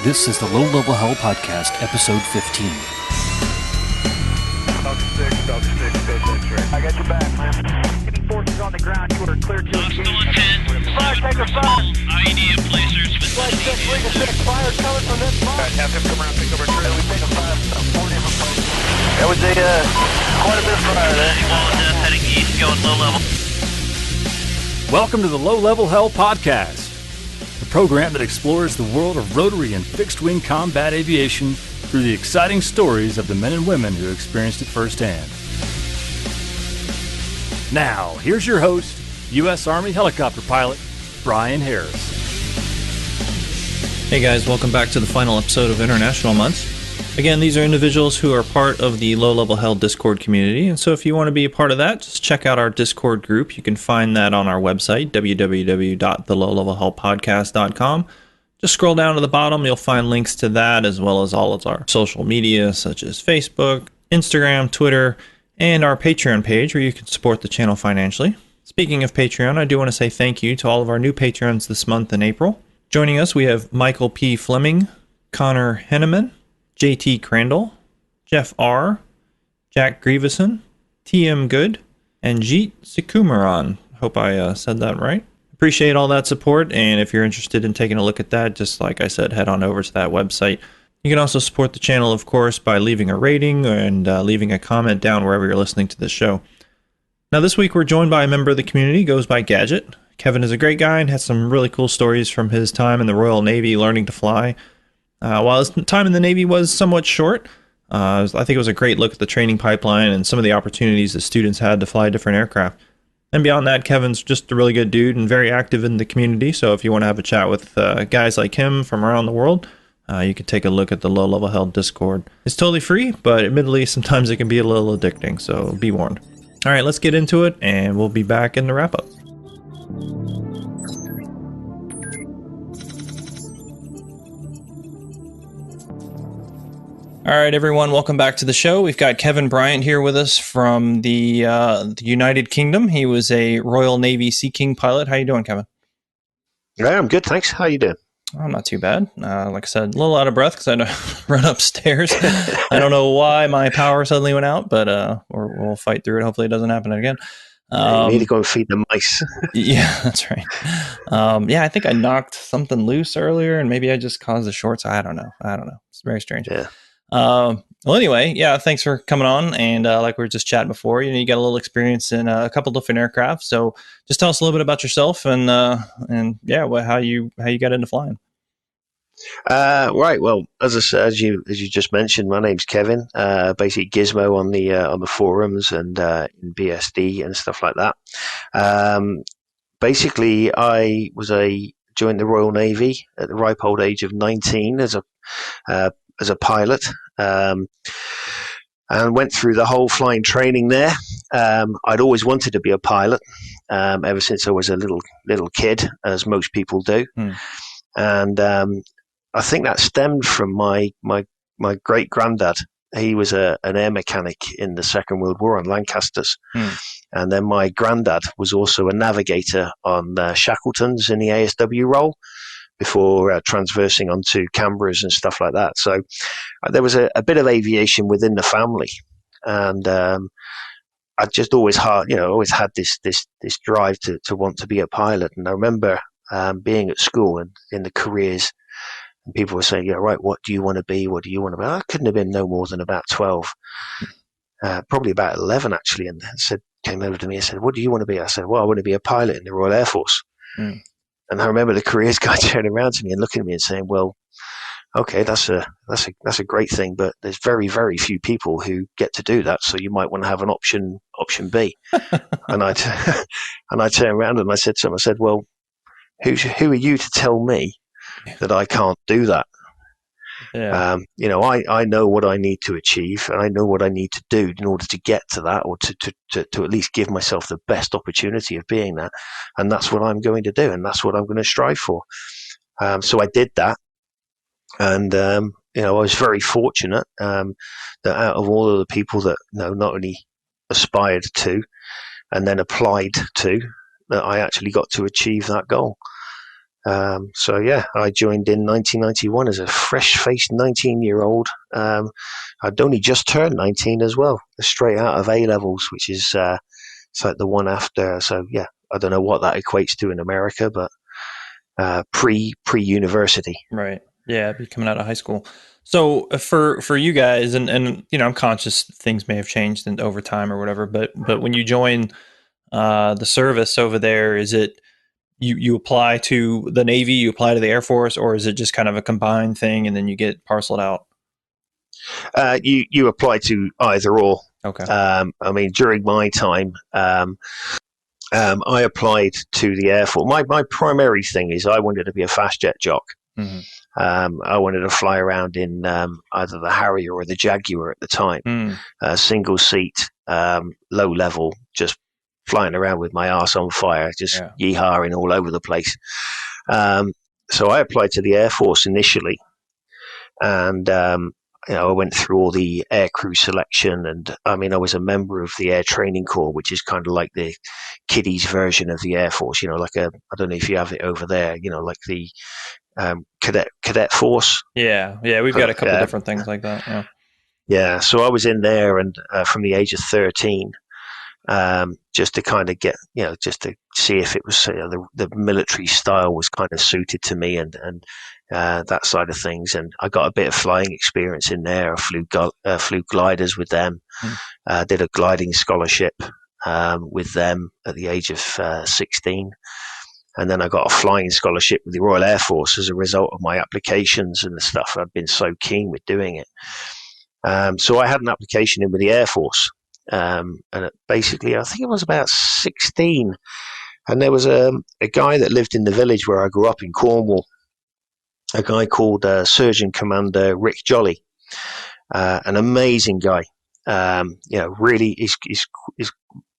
This is the Low Level Hell Podcast, Episode 15. Dog 6, go 6 I got your back, man. Any forces on the ground, you are clear to engage. Fire, take a fire. IED placers with Flight 6, ring of 6, fire coming from this line. Alright, have him come around, pick over trail. We take a fire from 4 different places. That was quite a bit of fire there. wall of death heading east, going low level. Welcome to the Low Level Hell Podcast, the program that explores the world of rotary and fixed-wing combat aviation through the exciting stories of the men and women who experienced it firsthand. Now, here's your host, U.S. Army helicopter pilot, Brian Harris. Hey guys, welcome back to the final episode of International Month. Again, these are individuals who are part of the Low Level Hell Discord community, and so if you want to be a part of that, just check out our Discord group. You can find that on our website, www.thelowlevelhellpodcast.com. Just scroll down to the bottom, you'll find links to that as well as all of our social media such as Facebook, Instagram, Twitter, and our Patreon page where you can support the channel financially. Speaking of Patreon, I do want to say thank you to all of our new patrons this month in April. Joining us, we have Michael P. Fleming, Connor Henneman, JT Crandall, Jeff R., Jack Grieveson, TM Good, and Jeet Sikumaran. Hope I said that right. Appreciate all that support, and if you're interested in taking a look at that, just like I said, head on over to that website. You can also support the channel, of course, by leaving a rating and leaving a comment down wherever you're listening to this show. Now, this week we're joined by a member of the community, goes by Gadget. Kevin is a great guy and has some really cool stories from his time in the Royal Navy learning to fly. While his time in the Navy was somewhat short, I think it was a great look at the training pipeline and some of the opportunities that students had to fly different aircraft. And beyond that, Kevin's just a really good dude and very active in the community, so if you want to have a chat with guys like him from around the world, you can take a look at the Low Level Hell Discord. It's totally free, but admittedly, sometimes it can be a little addicting, so be warned. All right, let's get into it, and we'll be back in the wrap-up. All right, everyone, welcome back to the show. We've got Kevin Bryant here with us from the United Kingdom. He was a Royal Navy Sea King pilot. How you doing, Kevin? Yeah, I'm good, thanks. How you doing? I'm not too bad. Like I said, a little out of breath because I had to run upstairs. I don't know why my power suddenly went out, but we'll fight through it. Hopefully it doesn't happen again. You need to go and feed the mice. Yeah, that's right. I think I knocked something loose earlier, and maybe I just caused the shorts. I don't know. It's very strange. Yeah. Well, anyway, yeah, thanks for coming on. And like we were just chatting before, you got a little experience in a couple different aircraft. So just tell us a little bit about yourself and how you got into flying. Right. Well, as I said, as you just mentioned, my name's Kevin. Basically Gizmo on the forums and in BSD and stuff like that. Basically, I joined the Royal Navy at the ripe old age of 19 as a pilot, and went through the whole flying training there. I'd always wanted to be a pilot ever since I was a little kid, as most people do. And I think that stemmed from my great granddad. He was an air mechanic in the Second World War on Lancasters. And then my granddad was also a navigator on Shackletons in the ASW role, before transversing onto Canberras and stuff like that. So there was a bit of aviation within the family, and I just always had this drive to want to be a pilot. And I remember being at school and in the careers, and people were saying, "Yeah, right. What do you want to be? What do you want to be?" I couldn't have been no more than about 12, probably about 11 actually, and came over to me and said, "What do you want to be?" I said, "Well, I want to be a pilot in the Royal Air Force." And I remember the careers guy turning around to me and looking at me and saying, "Well, okay, that's a great thing, but there's very, very few people who get to do that. So you might want to have an option B." And I turned around and I said to him, "Well, who are you to tell me that I can't do that?" Yeah. I know what I need to achieve, and I know what I need to do in order to get to that, or to at least give myself the best opportunity of being that. And that's what I'm going to do, and that's what I'm going to strive for. So I did that, and I was very fortunate that out of all of the people that not only aspired to and then applied to, that I actually got to achieve that goal. So yeah, I joined in 1991 as a fresh-faced 19-year-old. I'd only just turned 19 as well, straight out of A levels, which is it's like the one after. So yeah, I don't know what that equates to in America, but pre-university. Right. Yeah, be coming out of high school. So for you guys, and I'm conscious things may have changed over time or whatever, but when you join the service over there, is it you apply to the Navy, you apply to the Air Force, or is it just kind of a combined thing and then you get parceled out? You apply to either or. Okay. I mean, during my time, I applied to the Air Force. My primary thing is I wanted to be a fast jet jock. Mm-hmm. I wanted to fly around in either the Harrier or the Jaguar at the time, single seat, low level, just flying around with my arse on fire, just yeehawing all over the place. So I applied to the Air Force initially, and I went through all the air crew selection, and I mean, I was a member of the Air Training Corps, which is kind of like the kiddies version of the Air Force. Like I don't know if you have it over there. Like the cadet force. Yeah, we've got a couple different things like that. Yeah. So I was in there, and from the age of 13. Just to kind of get, just to see if it was the military style was kind of suited to me and that side of things. And I got a bit of flying experience in there. I flew gliders with them, did a gliding scholarship with them at the age of 16. And then I got a flying scholarship with the Royal Air Force as a result of my applications and the stuff. I'd been so keen with doing it. So I had an application in with the Air Force. And basically, I think it was about 16, and there was a guy that lived in the village where I grew up in Cornwall, a guy called Surgeon Commander Rick Jolly, an amazing guy. Really is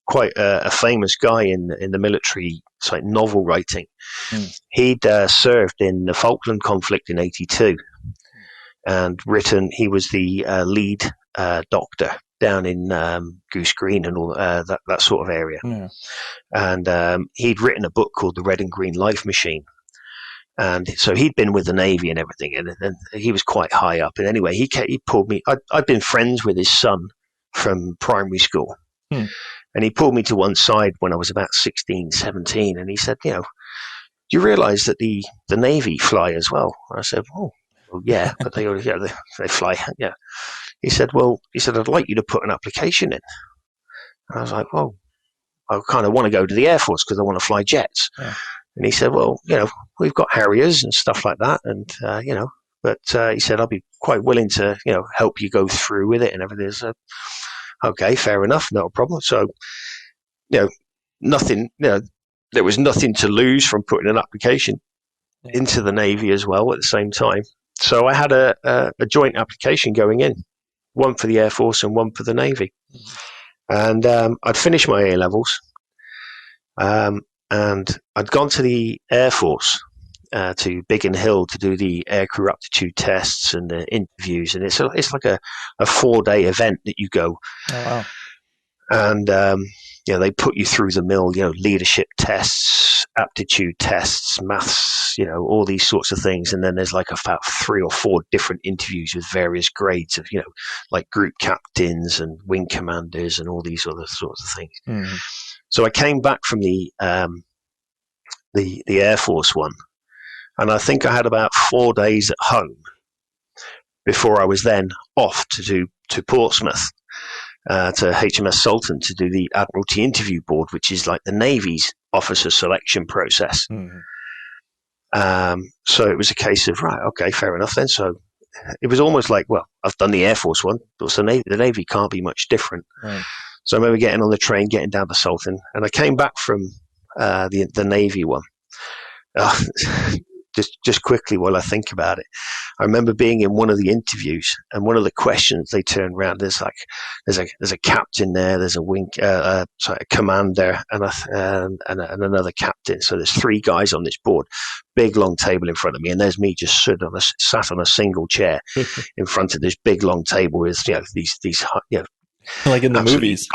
quite a famous guy in the military. It's like novel writing. He'd served in the Falkland conflict in '82, and he was the lead doctor down in Goose Green and all that sort of area. Yeah. And he'd written a book called The Red and Green Life Machine. And so he'd been with the Navy and everything, and he was quite high up. And anyway, he pulled me. I'd been friends with his son from primary school. And he pulled me to one side when I was about 16, 17, and he said, do you realize that the Navy fly as well? And I said, well, yeah, but they fly, yeah. He said, I'd like you to put an application in. And I was like, well, I kind of want to go to the Air Force because I want to fly jets. Yeah. And he said, well, we've got Harriers and stuff like that. And, but he said, I'll be quite willing to, help you go through with it and everything. So, okay, fair enough. No problem. So, nothing, there was nothing to lose from putting an application into the Navy as well at the same time. So I had a joint application going in. One for the Air Force and one for the Navy. And I'd finished my A-levels, and I'd gone to the Air Force, to Biggin Hill to do the aircrew aptitude tests and the interviews. And it's like a 4-day event that you go. Oh, wow. And, they put you through the mill, leadership tests, aptitude tests, maths, all these sorts of things. And then there's like about 3 or 4 different interviews with various grades of, like group captains and wing commanders and all these other sorts of things. Mm-hmm. So I came back from the Air Force one, and I think I had about 4 days at home before I was then off to Portsmouth. To HMS Sultan to do the Admiralty Interview Board, which is like the Navy's officer selection process. Mm-hmm. So it was a case of, right, okay, fair enough then. So it was almost like, well, I've done the Air Force one, but the Navy can't be much different. Right. So I remember getting on the train, getting down to Sultan, and I came back from the Navy one. Just quickly while I think about it, I remember being in one of the interviews, and one of the questions they turned around. There's a captain there, there's a wing, a commander, and another captain. So there's 3 guys on this board, big long table in front of me, and there's me just sat on a single chair in front of this big long table with these like in the movies,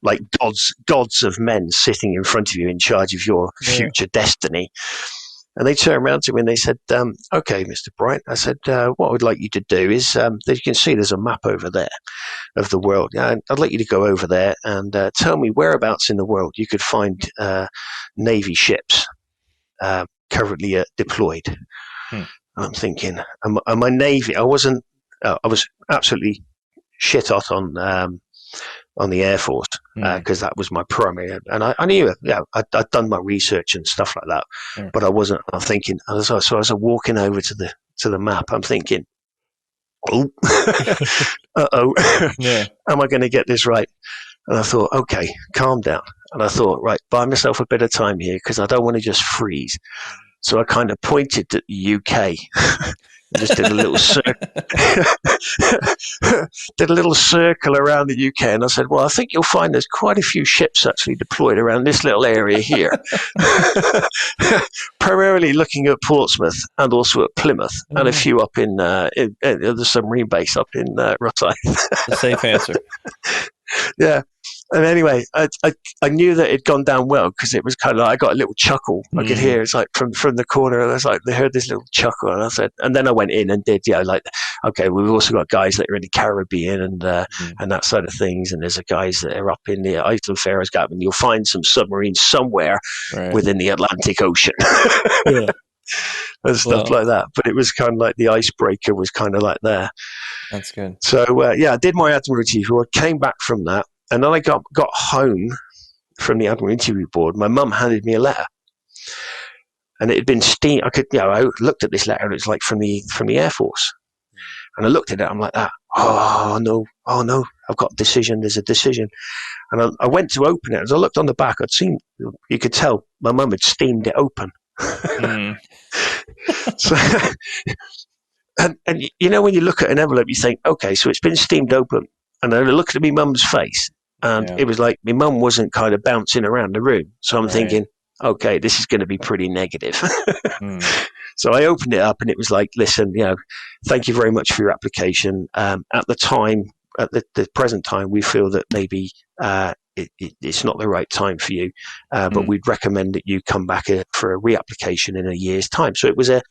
like gods of men sitting in front of you in charge of your future destiny. And they turned around to me and they said, okay, Mr. Bryant. I said, what I'd like you to do is, as you can see, there's a map over there of the world. I'd like you to go over there and tell me whereabouts in the world you could find Navy ships currently deployed. I'm thinking, am I Navy? I was absolutely shit hot on the Air Force because that was my primary, and I knew it. Yeah, I'd done my research and stuff like that, but I wasn't. I'm thinking, so as I was walking over to the map, I'm thinking, oh, am I going to get this right? And I thought, okay, calm down. And I thought, right, buy myself a bit of time here because I don't want to just freeze. So I kind of pointed at the UK. Just did a little circle, around the UK, and I said, "Well, I think you'll find there's quite a few ships actually deployed around this little area here, primarily looking at Portsmouth and also at Plymouth, and a few up in the submarine base up in Rosyth." The safe answer. Yeah. And anyway, I knew that it'd gone down well because it was kind of like I got a little chuckle. I could hear it's like from the corner. And I was like, they heard this little chuckle, and I said, and then I went in and did, like, okay, we've also got guys that are in the Caribbean and that side of things, and there's guys that are up in the Iceland Faroes Gap, and you'll find some submarines somewhere within the Atlantic Ocean. And stuff like that. But it was kind of like the icebreaker was kind of like there. That's good. So I did my Admiralty Review. I came back from that. And then I got home from the Admiralty Review board. My mum handed me a letter, and it had been steamed. I looked at this letter, and it was like from the Air Force. And I looked at it, I'm like that. Oh no, I've got a decision. There's a decision. And I went to open it. As I looked on the back, you could tell my mum had steamed it open. So, and when you look at an envelope, you think, okay, so it's been steamed open. And I looked at my mum's face, and it was like my mum wasn't kind of bouncing around the room. So I'm thinking, okay, this is going to be pretty negative. So I opened it up, and it was like, listen, thank you very much for your application. At the time, at the present time, we feel that maybe it's not the right time for you, but we'd recommend that you come back for a reapplication in a year's time. So it was a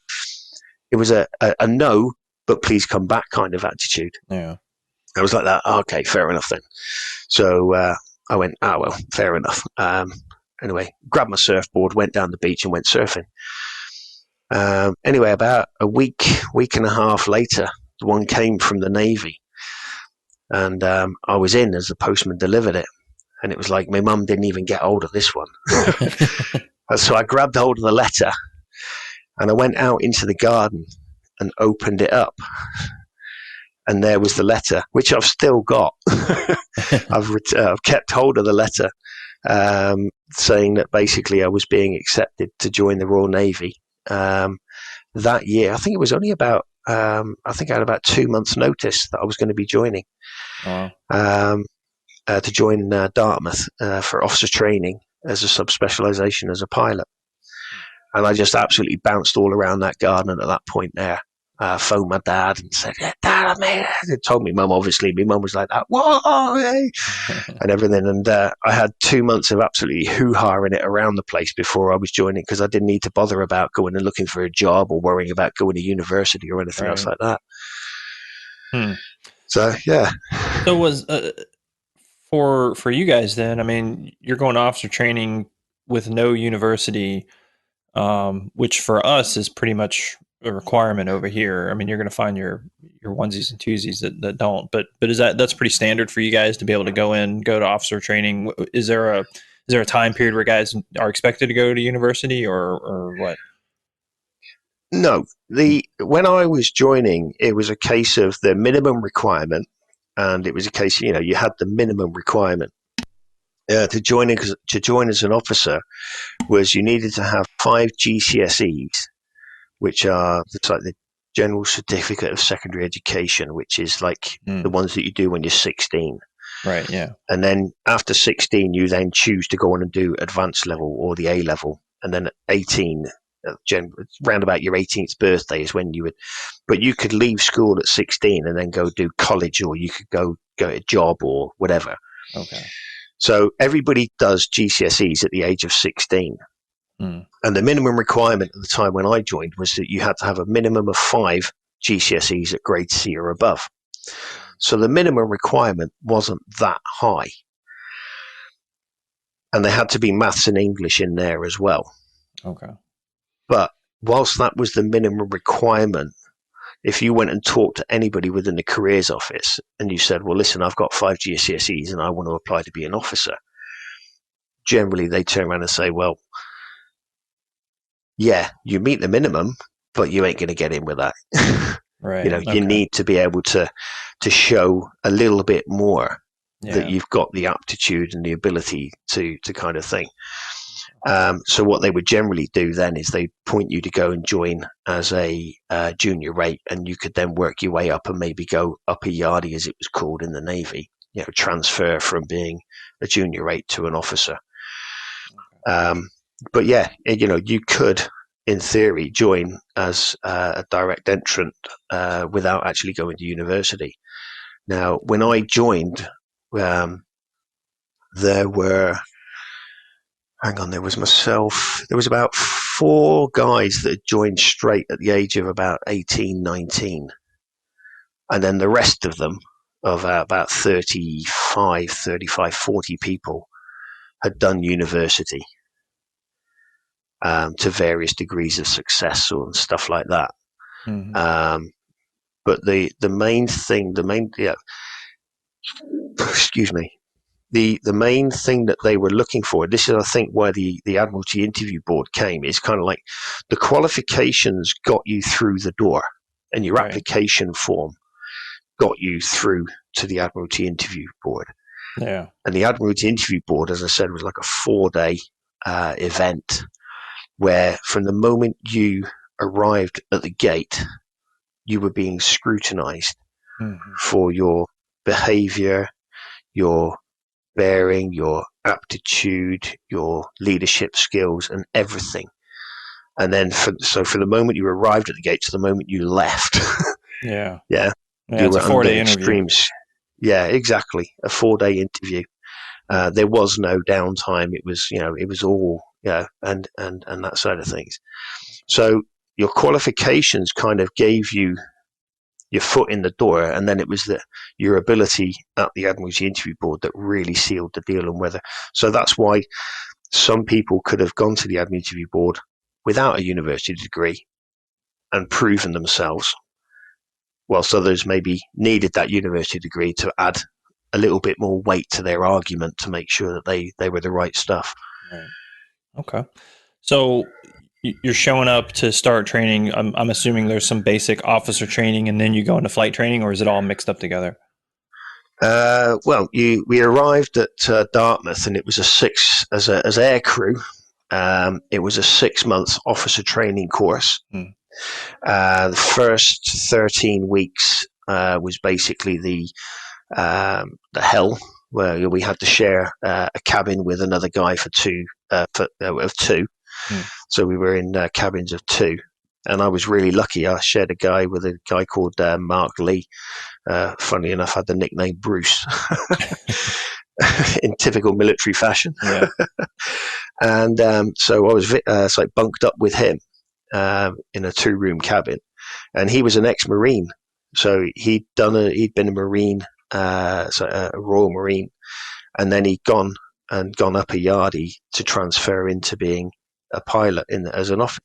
no, but please come back kind of attitude. Yeah. I was like that. Oh, okay, fair enough then. So I went, well, fair enough. Anyway, grabbed my surfboard, went down the beach and went surfing. Anyway, about a week and a half later, one came from the Navy, and I was in as the postman delivered it. And it was like my mum didn't even get hold of this one. So I grabbed hold of the letter, and I went out into the garden and opened it up. And there was the letter, which I've still got. I've kept hold of the letter, saying that basically I was being accepted to join the Royal Navy that year. I think it was only about, I think I had about 2 months' notice that I was going to be joining, to join Dartmouth for officer training as a sub-specialisation as a pilot. And I just absolutely bounced all around that garden at that point there. Phoned my dad and said, yeah, Dad, I made it. It told me mum, obviously. My mum was like that, what? Hey? And everything. And I had 2 months of absolutely hoo-haing it around the place before I was joining, because I didn't need to bother about going and looking for a job or worrying about going to university or anything else like that. So, yeah. So was, for you guys then, I mean, you're going to officer training with no university, which for us is pretty much a requirement over here. I mean, you're going to find your onesies and twosies that don't, but that's pretty standard for you guys to be able to go to officer training. Is there a time period where guys are expected to go to university or what? No, when I was joining, it was a case of the minimum requirement, and it was a case, you had the minimum requirement to join as an officer was you needed to have 5 GCSEs, which are like the General Certificate of Secondary Education, which is like the ones that you do when you're 16. Right, yeah. And then after 16, you then choose to go on and do advanced level or the A level. And then at 18, round about your 18th birthday is when you would, but you could leave school at 16 and then go do college, or you could go to a job or whatever. Okay. So everybody does GCSEs at the age of 16. And the minimum requirement at the time when I joined was that you had to have a minimum of 5 GCSEs at grade C or above. So the minimum requirement wasn't that high. And there had to be maths and English in there as well. Okay. But whilst that was the minimum requirement, if you went and talked to anybody within the careers office and you said, well, listen, I've got 5 GCSEs and I want to apply to be an officer, generally they turn around and say, well, yeah, you meet the minimum, but you ain't going to get in with that. Right. You know, you need to be able to show a little bit more that you've got the aptitude and the ability to kind of thing. So what they would generally do then is they point you to go and join as a junior rate, and you could then work your way up and maybe go up a yardie, as it was called in the Navy, you know, transfer from being a junior rate to an officer. But yeah, you know, you could, in theory, join as a direct entrant without actually going to university. Now, when I joined, there was myself, there was about 4 guys that had joined straight at the age of about 18, 19. And then the rest of them, of about 35, 40 people, had done university to various degrees of success and stuff like that. But the main thing, excuse me, the main thing that they were looking for, this is, I think, where the Admiralty Interview Board came, is kind of like the qualifications got you through the door, and your application form got you through to the Admiralty Interview Board. Yeah. And the Admiralty Interview Board, as I said, was like a 4-day event where from the moment you arrived at the gate, you were being scrutinized for your behavior, your bearing, your aptitude, your leadership skills, and everything. And then from the moment you arrived at the gate to the moment you left, you it's were a 4-day interview. Extremes. Yeah, exactly, a 4-day interview. There was no downtime. It was, you know, it was all, and that side of things. So your qualifications kind of gave you your foot in the door, and then it was your ability at the Admiralty Interview Board that really sealed the deal. And whether, so that's why some people could have gone to the Admiralty Interview Board without a university degree and proven themselves, whilst others maybe needed that university degree to add a little bit more weight to their argument to make sure that they were the right stuff. Right. Okay. So you're showing up to start training. I'm assuming there's some basic officer training and then you go into flight training, or is it all mixed up together? Well, we arrived at Dartmouth, and it was as air crew. It was a 6-month officer training course. The first 13 weeks was basically the hell, where we had to share a cabin with another guy of two. So we were in cabins of 2, and I was really lucky. I shared a guy with a guy called Mark Lee. Funny enough, had the nickname Bruce in typical military fashion. Yeah. And so I was bunked up with him in a 2-room cabin, and he was an ex-Marine. So he'd been a Marine, a Royal Marine, and then he'd gone up a yardie to transfer into being a pilot as an officer.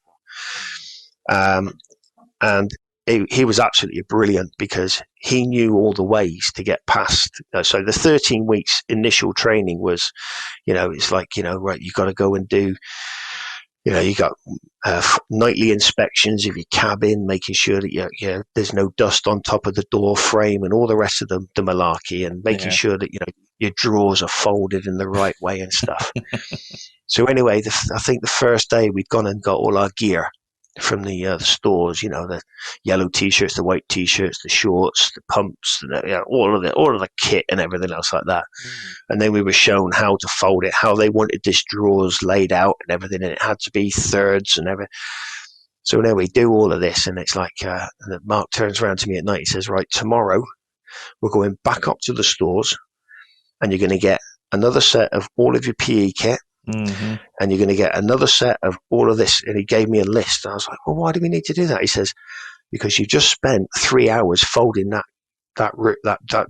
And he was absolutely brilliant because he knew all the ways to get past. So the 13 weeks initial training was, it's like, right, you got to go and do, you got nightly inspections of your cabin, making sure that there's no dust on top of the door frame and all the rest of the malarkey, and making sure that your drawers are folded in the right way and stuff. So anyway, I think the first day we'd gone and got all our gear from the stores, the yellow t-shirts, the white t-shirts, the shorts, the pumps, all of the kit and everything else like that. And then we were shown how to fold it, how they wanted this drawers laid out and everything, and it had to be thirds and everything. So now we do all of this, and it's like Mark turns around to me at night. He says, right, tomorrow we're going back up to the stores, and you're going to get another set of all of your PE kit, Mm-hmm. And you're going to get another set of all of this. And he gave me a list. And I was like, well, why do we need to do that? He says, because you just spent 3 hours folding that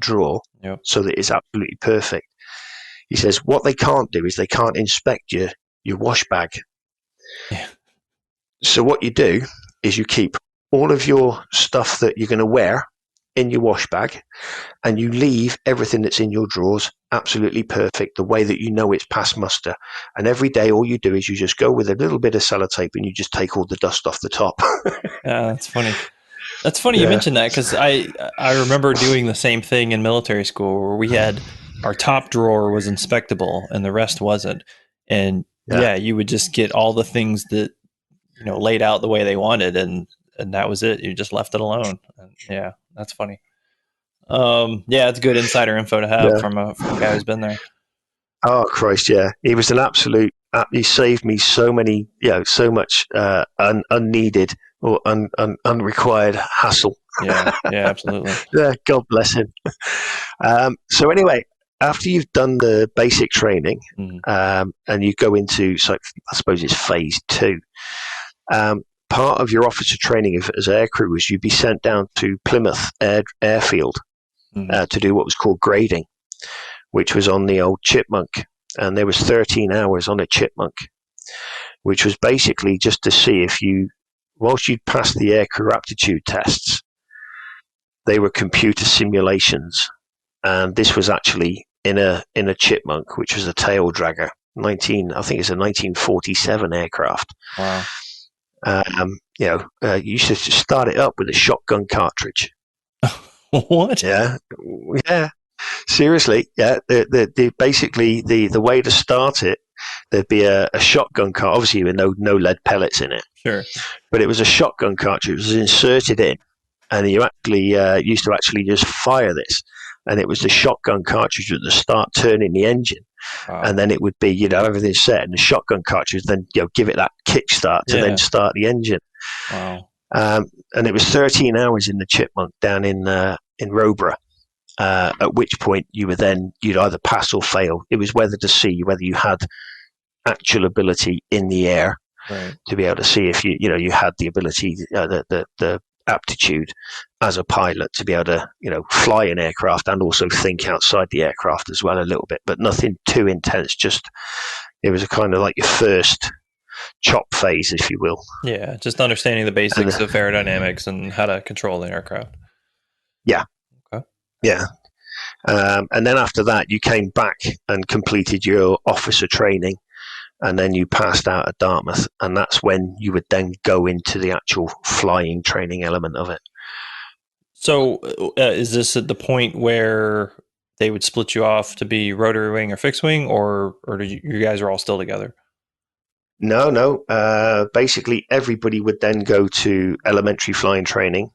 drawer Yep. so that it's absolutely perfect. He says, what they can't do is they can't inspect your wash bag. Yeah. So what you do is you keep all of your stuff that you're going to wear in your wash bag, and you leave everything that's in your drawers absolutely perfect, the way that you know it's past muster. And every day, all you do is you just go with a little bit of sellotape and you just take all the dust off the top. Yeah, that's funny. That's funny you Yeah. mentioned that, because I remember doing the same thing in military school, where we had our top drawer was inspectable and the rest wasn't. And yeah, you would just get all the things that, you know, laid out the way they wanted, and that was it. You just left it alone. And yeah, that's funny. Yeah, it's good insider info to have from a guy who's been there. Oh Christ, yeah, he was an absolute. He saved me so many, so much unneeded or unrequired hassle. Yeah, absolutely. Yeah, God bless him. So anyway, after you've done the basic training, and you go into, so I suppose it's phase 2. Part of your officer training as aircrew was you'd be sent down to Plymouth Airfield to do what was called grading, which was on the old Chipmunk. And there was 13 hours on a Chipmunk, which was basically just to see if whilst you'd passed the aircrew aptitude tests, they were computer simulations. And this was actually in a Chipmunk, which was a tail dragger, I think it's a 1947 aircraft. Wow. You used to start it up with a shotgun cartridge. What? Yeah. Seriously, yeah. Basically the way to start it, there'd be a shotgun cartridge, obviously with no lead pellets in it. Sure. But it was a shotgun cartridge. It was inserted in, and you actually used to actually just fire this, and it was the shotgun cartridge that would start turning the engine. Wow. And then it would be, everything's set, and the shotgun cartridge then give it that kickstart to then start the engine. Wow. And it was 13 hours in the Chipmunk down in Roborough. At which point you'd either pass or fail. It was whether to see whether you had actual ability in the air, right, to be able to see if you had the ability, the aptitude as a pilot to be able to fly an aircraft and also think outside the aircraft as well a little bit, but nothing too intense. Just it was a kind of like your first chop phase, if you will. Yeah, just understanding the basics of aerodynamics and how to control the aircraft. Yeah. Okay. Yeah. And then after that, you came back and completed your officer training, and then you passed out at Dartmouth, and that's when you would then go into the actual flying training element of it. So is this at the point where they would split you off to be rotary wing or fixed wing, or you guys are all still together? No. Basically, everybody would then go to elementary flying training,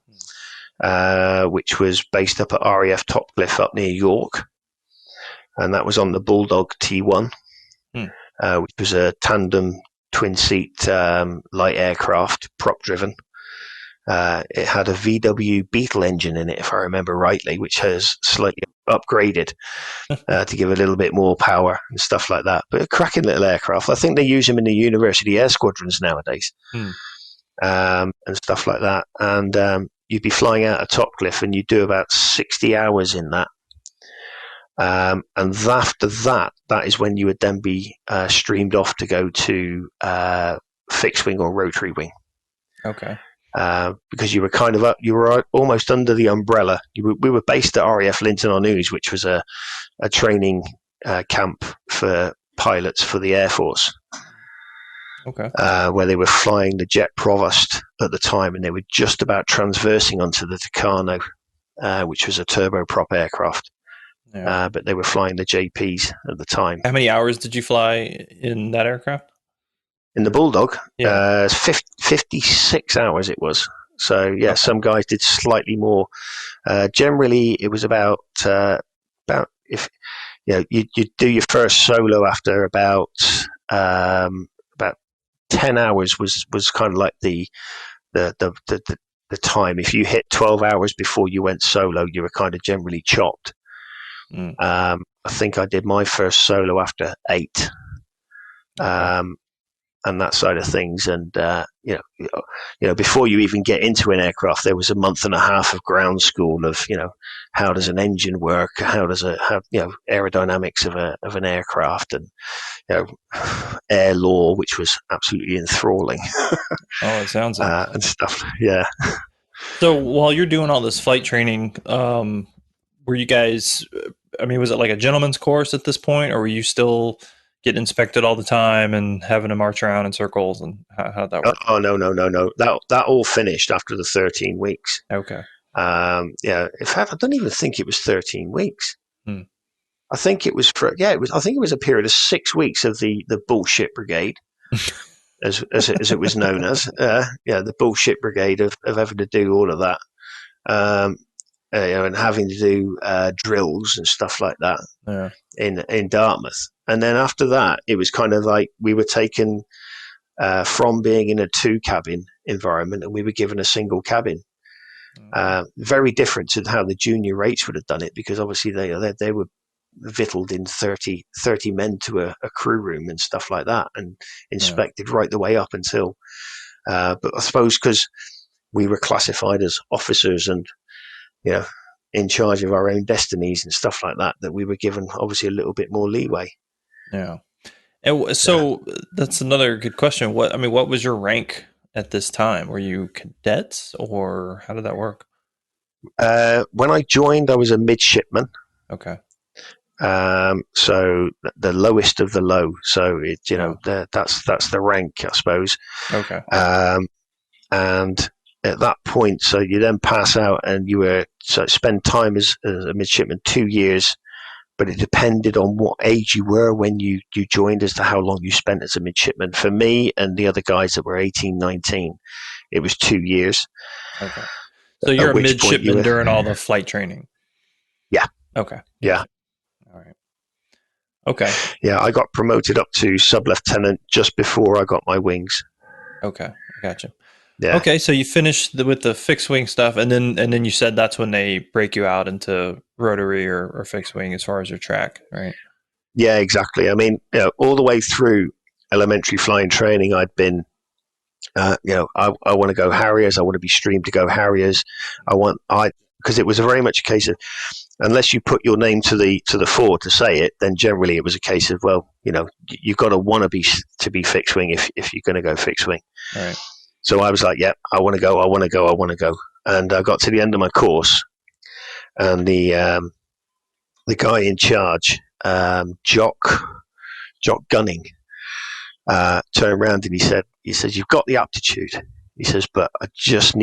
which was based up at RAF Topcliffe up near York. And that was on the Bulldog T1, which was a tandem twin-seat light aircraft, prop-driven. It had a VW Beetle engine in it, if I remember rightly, which has slightly upgraded to give a little bit more power and stuff like that. But a cracking little aircraft. I think they use them in the university air squadrons nowadays, and stuff like that. And you'd be flying out of Topcliffe, and you'd do about 60 hours in that. And after that is when you would then be streamed off to go to fixed wing or rotary wing. Okay. Because you were almost under the umbrella. We were based at RAF Linton on Ouse, which was a training camp for pilots for the Air Force. Okay. Where they were flying the Jet Provost at the time, and they were just about transversing onto the Tucano, which was a turboprop aircraft. Yeah. But they were flying the JPs at the time. How many hours did you fly in that aircraft? In the Bulldog, 56 hours it was. So yeah, some guys did slightly more. Generally, it was about if you do your first solo after about 10 hours was kind of like the time. If you hit 12 hours before you went solo, you were kind of generally chopped. I think I did my first solo after 8. and that side of things. And before you even get into an aircraft, there was a month and a half of ground school of how does an engine work, how aerodynamics of an aircraft, and air law, which was absolutely enthralling. Oh, it sounds like and stuff. Yeah. So while you're doing all this flight training, were you guys? I mean, was it like a gentleman's course at this point, or were you still getting inspected all the time and having to march around in circles? And how did that work? Oh, no. That all finished after the 13 weeks. Okay. In fact, I don't even think it was 13 weeks. Hmm. I think it was I think it was a period of 6 weeks of the bullshit brigade, as it was known as. The bullshit brigade of having to do all of that, and having to do drills and stuff like that in Dartmouth. And then after that, it was kind of like we were taken from being in a 2-cabin environment, and we were given a single cabin. Very different to how the junior rates would have done it, because obviously they were victualled in 30 men to a crew room and stuff like that, and inspected right the way up until. But I suppose because we were classified as officers and in charge of our own destinies and stuff like that, that we were given obviously a little bit more leeway. Yeah. And so that's another good question. What was your rank at this time? Were you cadets, or how did that work? When I joined, I was a midshipman. Okay. So the lowest of the low. So that's the rank, I suppose. Okay. And at that point, so you then pass out, and you spend time as a midshipman 2 years, but it depended on what age you were when you joined as to how long you spent as a midshipman. For me and the other guys that were 18, 19, it was 2 years. Okay. So you're a midshipman during all the flight training? Yeah. Okay. Yeah. All right. Okay. Yeah, I got promoted up to sub-lieutenant just before I got my wings. Okay, I gotcha. Yeah. Okay, so you finished with the fixed wing stuff, and then you said that's when they break you out into rotary or fixed wing as far as your track, right? Yeah, exactly. I mean, all the way through elementary flying training, I'd been, I want to go Harriers. I want to be streamed to go Harriers. Because it was very much a case of, unless you put your name to the fore to say it, then generally it was a case of, well, you've got to want to be fixed wing if you're going to go fixed wing. All right. So I was like, yeah, I want to go. And I got to the end of my course, and the guy in charge, Jock Gunning, turned around and he says, you've got the aptitude. He says, but you just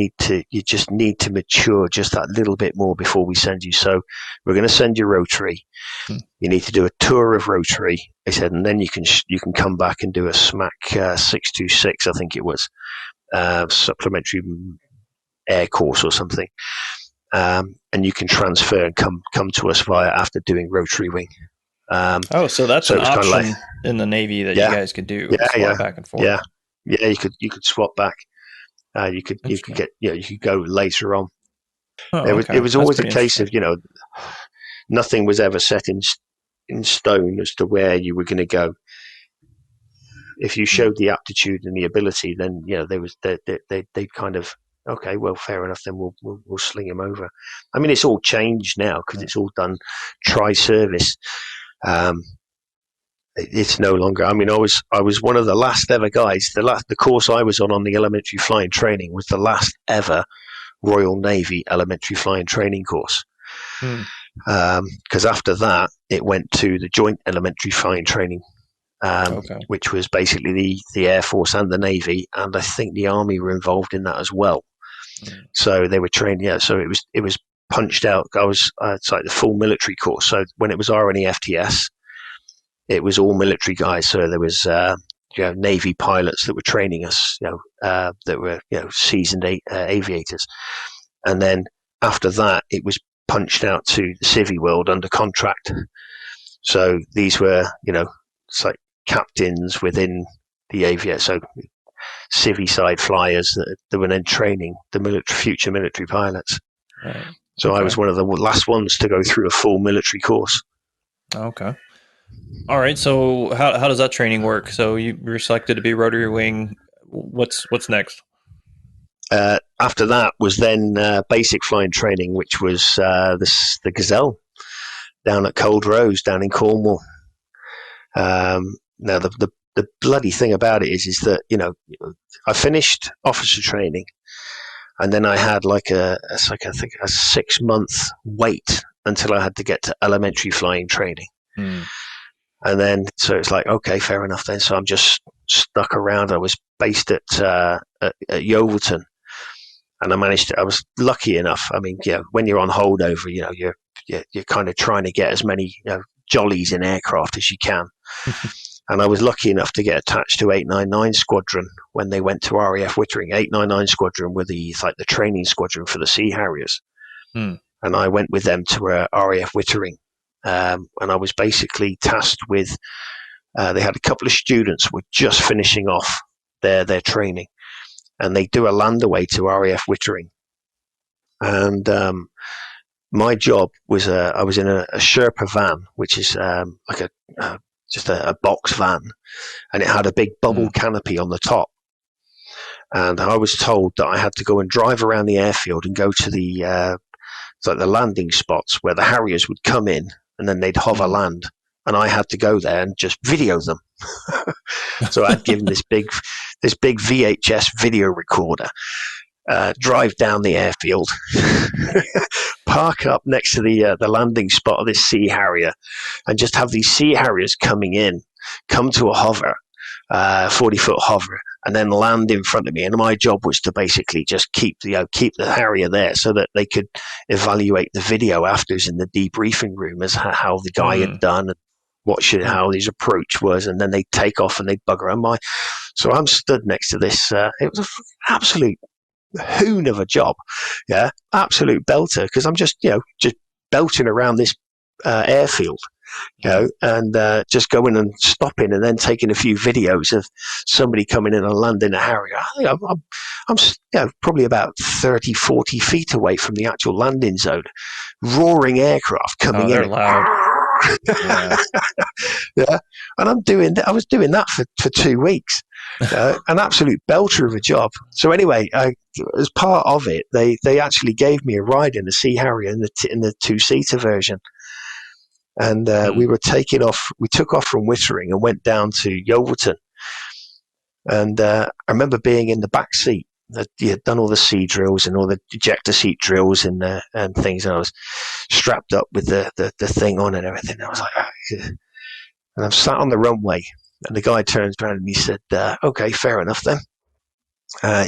need to mature just that little bit more before we send you. So we're going to send you rotary. You need to do a tour of rotary. He said, and then you can come back and do a SMAC 626, I think it was, supplementary air course or something. And you can transfer and come to us after doing rotary wing. So that's an option in the Navy that you guys could do. Yeah, back and forth. Yeah, you could swap back. You could go later on. It was always a case of nothing was ever set in stone as to where you were going to go. If you showed the aptitude and the ability, then they kind of, okay, well, fair enough. Then we'll sling him over. I mean, it's all changed now because it's all done tri-service. It's no longer. I mean, I was one of the last ever guys. The course I was on the elementary flying training was the last ever Royal Navy elementary flying training course. Because after that, it went to the Joint Elementary Flying Training, which was basically the Air Force and the Navy, and I think the Army were involved in that as well. So they were trained. Yeah, so it was punched out. It's like the full military course. So when it was RNE FTS, it was all military guys. So there was Navy pilots that were training us, that were seasoned aviators, and then after that, it was punched out to the civvy world under contract. So these were, it's like captains within the aviator, so civvy side flyers that were then training the future military pilots. Right. So I was one of the last ones to go through a full military course. Okay. All right. So how does that training work? So you were selected to be rotary wing. What's next? After that was then basic flying training, which was the Gazelle down at Cold Rose down in Cornwall. Now the bloody thing about it is that I finished officer training, and then I had I think a 6-month wait until I had to get to elementary flying training. And then so it's like, okay, fair enough then. So I'm just stuck around. I was based at Yeovilton, and I was lucky enough. I mean, when you're on holdover, you're kind of trying to get as many jollies in aircraft as you can. And I was lucky enough to get attached to 899 Squadron when they went to RAF Wittering. 899 Squadron were the training squadron for the Sea Harriers. And I went with them to RAF Wittering. And I was basically tasked with, they had a couple of students who were just finishing off their training. And they do a land away to RAF Wittering. And my job was, I was in a Sherpa van, which is just a box van, and it had a big bubble canopy on the top. And I was told that I had to go and drive around the airfield and go to the landing spots where the Harriers would come in, and then they'd hover land, and I had to go there and just video them. So I'd given this big VHS video recorder, drive down the airfield, park up next to the landing spot of this Sea Harrier, and just have these Sea Harriers come to a hover, 40-foot hover, and then land in front of me. And my job was to basically just keep the Harrier there so that they could evaluate the video afterwards in the debriefing room as how the guy had done and how his approach was, and then they'd take off and they'd bugger on so I'm stood next to this. It was an absolute hoon of a job, absolute belter, because I'm just belting around this airfield, and just going and stopping and then taking a few videos of somebody coming in and landing a Harrier. I think I'm probably about 30-40 feet away from the actual landing zone, roaring aircraft coming in. Loud. Yeah, and I was doing that for 2 weeks. An absolute belter of a job. So anyway, as part of it, they actually gave me a ride in the Sea Harrier in the 2-seater version, and we took off from Wittering and went down to Yeovilton, and I remember being in the back seat. You had done all the sea drills and all the ejector seat drills and things, and I was strapped up with the thing on and everything. I was like, and I'm sat on the runway, and the guy turns around and he said, okay, fair enough then.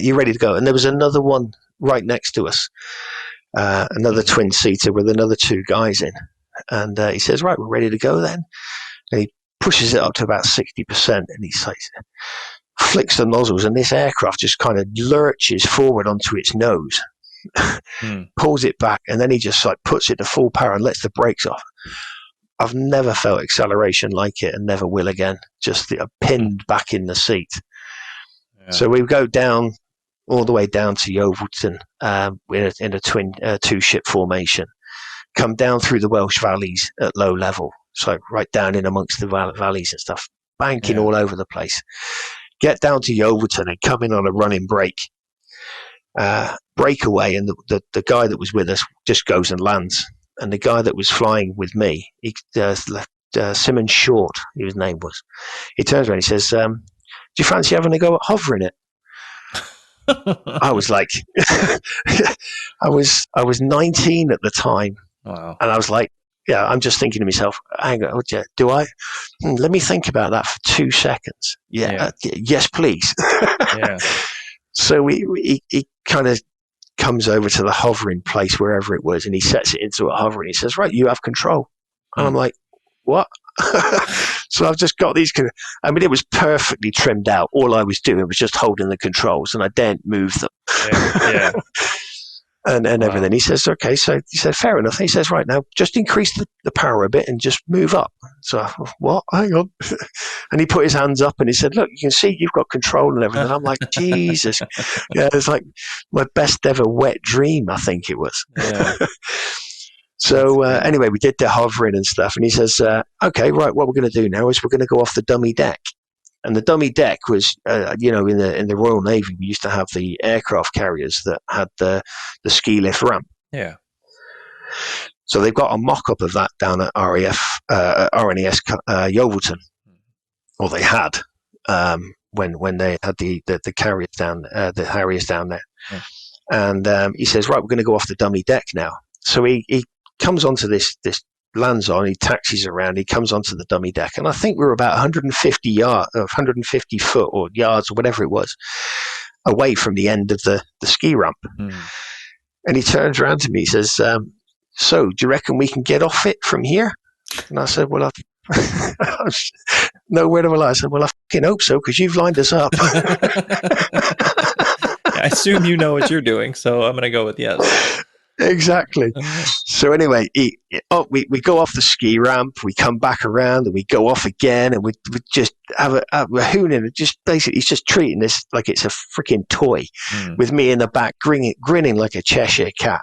You ready to go? And there was another one right next to us, another twin-seater with another 2 guys in. And he says, right, we're ready to go then. And he pushes it up to about 60%, and he flicks the nozzles, and this aircraft just kind of lurches forward onto its nose, pulls it back, and then he just puts it to full power and lets the brakes off. I've never felt acceleration like it, and never will again. Just pinned back in the seat. Yeah. So we go down all the way down to Yeovilton in a twin 2-ship formation. Come down through the Welsh valleys at low level, so right down in amongst the valleys and stuff, banking all over the place. Get down to Yeovilton and come in on a running break. Breakaway, and the guy that was with us just goes and lands. And the guy that was flying with me, Simon Short, his name was, he turns around and he says, do you fancy having a go at hovering it? I was like, I was 19 at the time. Wow. And I was like, I'm just thinking to myself, hang on, do I? Let me think about that for 2 seconds. Yes, please. Yeah. So he kind of comes over to the hovering place, wherever it was, and he sets it into a hover, and he says, right, you have control. And I'm like, what? So I've just got these. I mean, it was perfectly trimmed out. All I was doing was just holding the controls, and I daren't move them. Yeah. and everything. He says, okay. So he said, fair enough. He says, right, now just increase the power a bit and just move up. So I thought, what? Hang on. And he put his hands up and he said, look, you can see you've got control and everything. I'm like, Jesus. Yeah, it's like my best ever wet dream, I think it was. Yeah. So anyway, we did the hovering and stuff, and he says, "Okay, right. What we're going to do now is we're going to go off the dummy deck." And the dummy deck was, in the Royal Navy, we used to have the aircraft carriers that had the ski lift ramp. Yeah. So they've got a mock-up of that down at RNES Yeovilton, or they had when they had the carriers down, the Harriers down there. Yeah. And he says, "Right, we're going to go off the dummy deck now." So he comes onto this lands on, he taxis around, he comes onto the dummy deck, and I think we were about 150 foot or yards or whatever it was away from the end of the ski ramp. And he turns around to me, he says, "So, do you reckon we can get off it from here?" And I said, "Well, no word of a lie." I said, "Well, I fucking hope so, because you've lined us up." I assume you know what you're doing, so I'm going to go with yes. Exactly. So anyway, we go off the ski ramp, we come back around, and we go off again, and we just have a hooning. Just basically, he's just treating this like it's a freaking toy, with me in the back grinning like a Cheshire cat.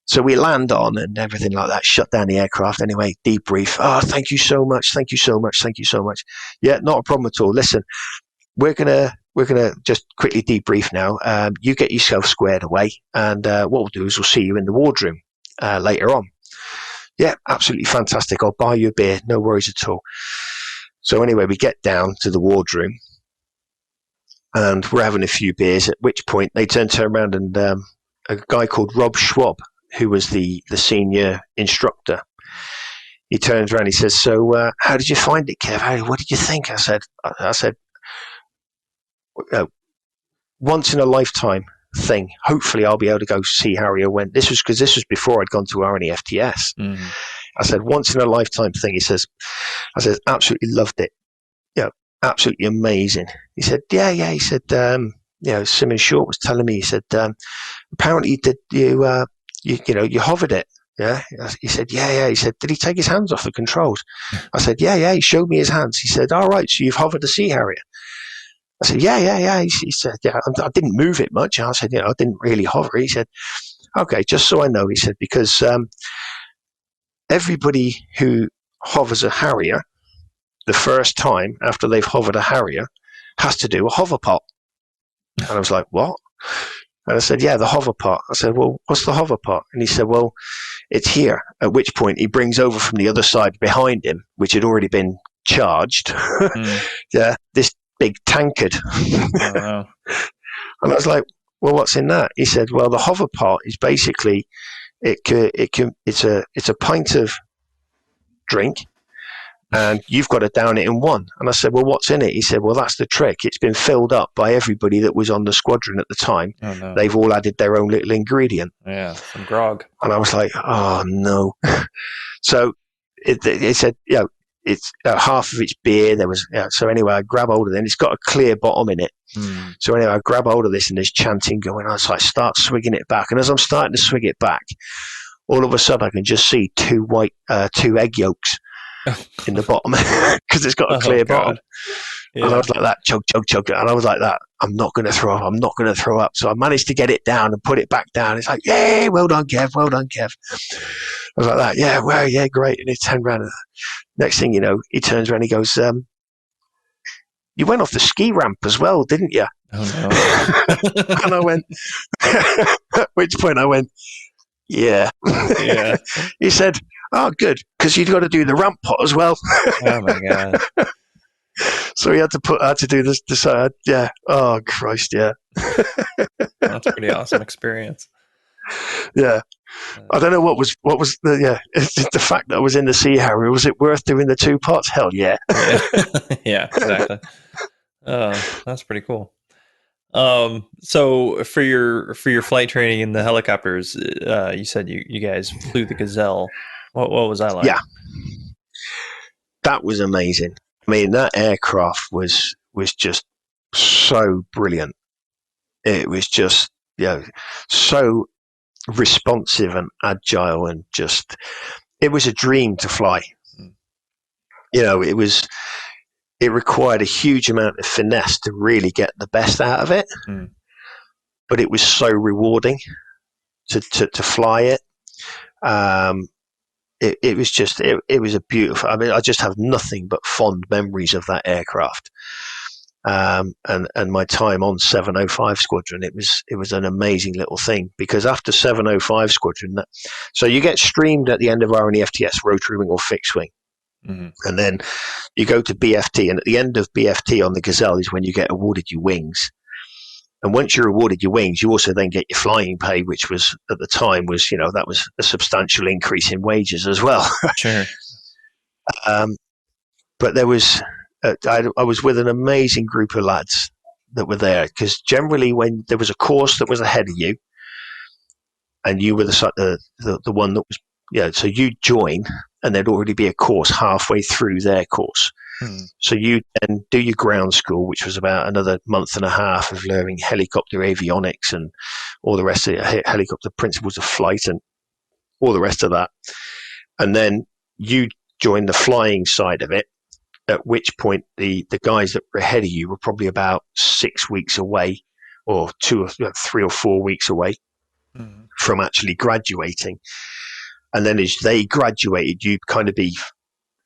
So we land on and everything like that, shut down the aircraft. Anyway, debrief. "Oh, thank you so much. Thank you so much. Thank you so much." "Yeah, not a problem at all. Listen, we're gonna just quickly debrief now. You get yourself squared away, and what we'll do is we'll see you in the wardroom later on." "Yeah, absolutely fantastic. I'll buy you a beer. No worries at all." So anyway, we get down to the wardroom, and we're having a few beers. At which point they turn around, and a guy called Rob Schwab, who was the senior instructor, he turns around. He says, "So, how did you find it, Kev? What did you think?" I said. Once in a lifetime thing. Hopefully I'll be able to go see Harrier when this was before I'd gone to RNEFTS. I said, once in a lifetime thing. I said, absolutely loved it. Absolutely amazing. He said, yeah. He said, Simon Short was telling me, he said, apparently you hovered it. Yeah. He said, yeah. He said, did he take his hands off the controls? I said, yeah. He showed me his hands. He said, all right, so you've hovered the Sea Harrier. I said, yeah. He said, yeah, I didn't move it much. I said, I didn't really hover. He said, okay, just so I know. He said, because everybody who hovers a Harrier the first time after they've hovered a Harrier has to do a hover pot. And I was like, what? And I said, yeah, the hover pot. I said, well, what's the hover pot? And he said, well, it's here. At which point he brings over from the other side behind him, which had already been charged. Yeah, this big tankard. Oh, wow. And I was like, well, what's in that? He said, well, the hover pot is basically it's a pint of drink, and you've got to down it in one. And I said, well, what's in it? He said, well, that's the trick. It's been filled up by everybody that was on the squadron at the time. Oh, no. They've all added their own little ingredient. Yeah, some grog. And I was like, oh no. So it said, it's half of it's beer. There was so anyway, I grab hold of it, and it's got a clear bottom in it. So anyway, I grab hold of this, and there's chanting going on. So I start swigging it back, and as I'm starting to swig it back, all of a sudden I can just see two egg yolks in the bottom because it's got a clear bottom. Yeah. And I was like that, chug, and I was like that. I'm not going to throw up. So I managed to get it down and put it back down. It's like, yay, well done, Kev. I was like that, yeah, great. And he turned around, and next thing you know, he turns around and he goes, you went off the ski ramp as well, didn't you? Oh, no. And I went, at which point I went, yeah. He said, oh, good, because you've got to do the ramp pot as well. Oh, my God. So he had to do this. Decide, yeah. Oh Christ, yeah. That's a pretty awesome experience. Yeah, I don't know what was the fact that I was in the Sea Harrier. Was it worth doing the two pots? Hell yeah. Yeah, exactly. That's pretty cool. So for your flight training in the helicopters, you said you guys flew the Gazelle. What was that like? Yeah, that was amazing. I mean, that aircraft was just so brilliant. It was just, so responsive and agile, and just, it was a dream to fly. It required a huge amount of finesse to really get the best out of it. But it was so rewarding to fly it. It was just, it was a beautiful, I mean, I just have nothing but fond memories of that aircraft. And my time on 705 Squadron, it was an amazing little thing, because after 705 Squadron, so you get streamed at the end of RNEFTS, rotary wing or fixed wing. Mm-hmm. And then you go to BFT, and at the end of BFT on the Gazelle is when you get awarded your wings. And once you're awarded your wings, you also then get your flying pay, which was at the time was, that was a substantial increase in wages as well. Sure. But there was, I was with an amazing group of lads that were there, because generally when there was a course that was ahead of you, and you were the one that was, so you'd join, and there'd already be a course halfway through their course. So you then do your ground school, which was about another month and a half of learning helicopter avionics and all the rest of it, helicopter principles of flight and all the rest of that. And then you join the flying side of it, at which point the guys that were ahead of you were probably about 6 weeks away, or 3 or 4 weeks away from actually graduating. And then as they graduated, you'd kind of be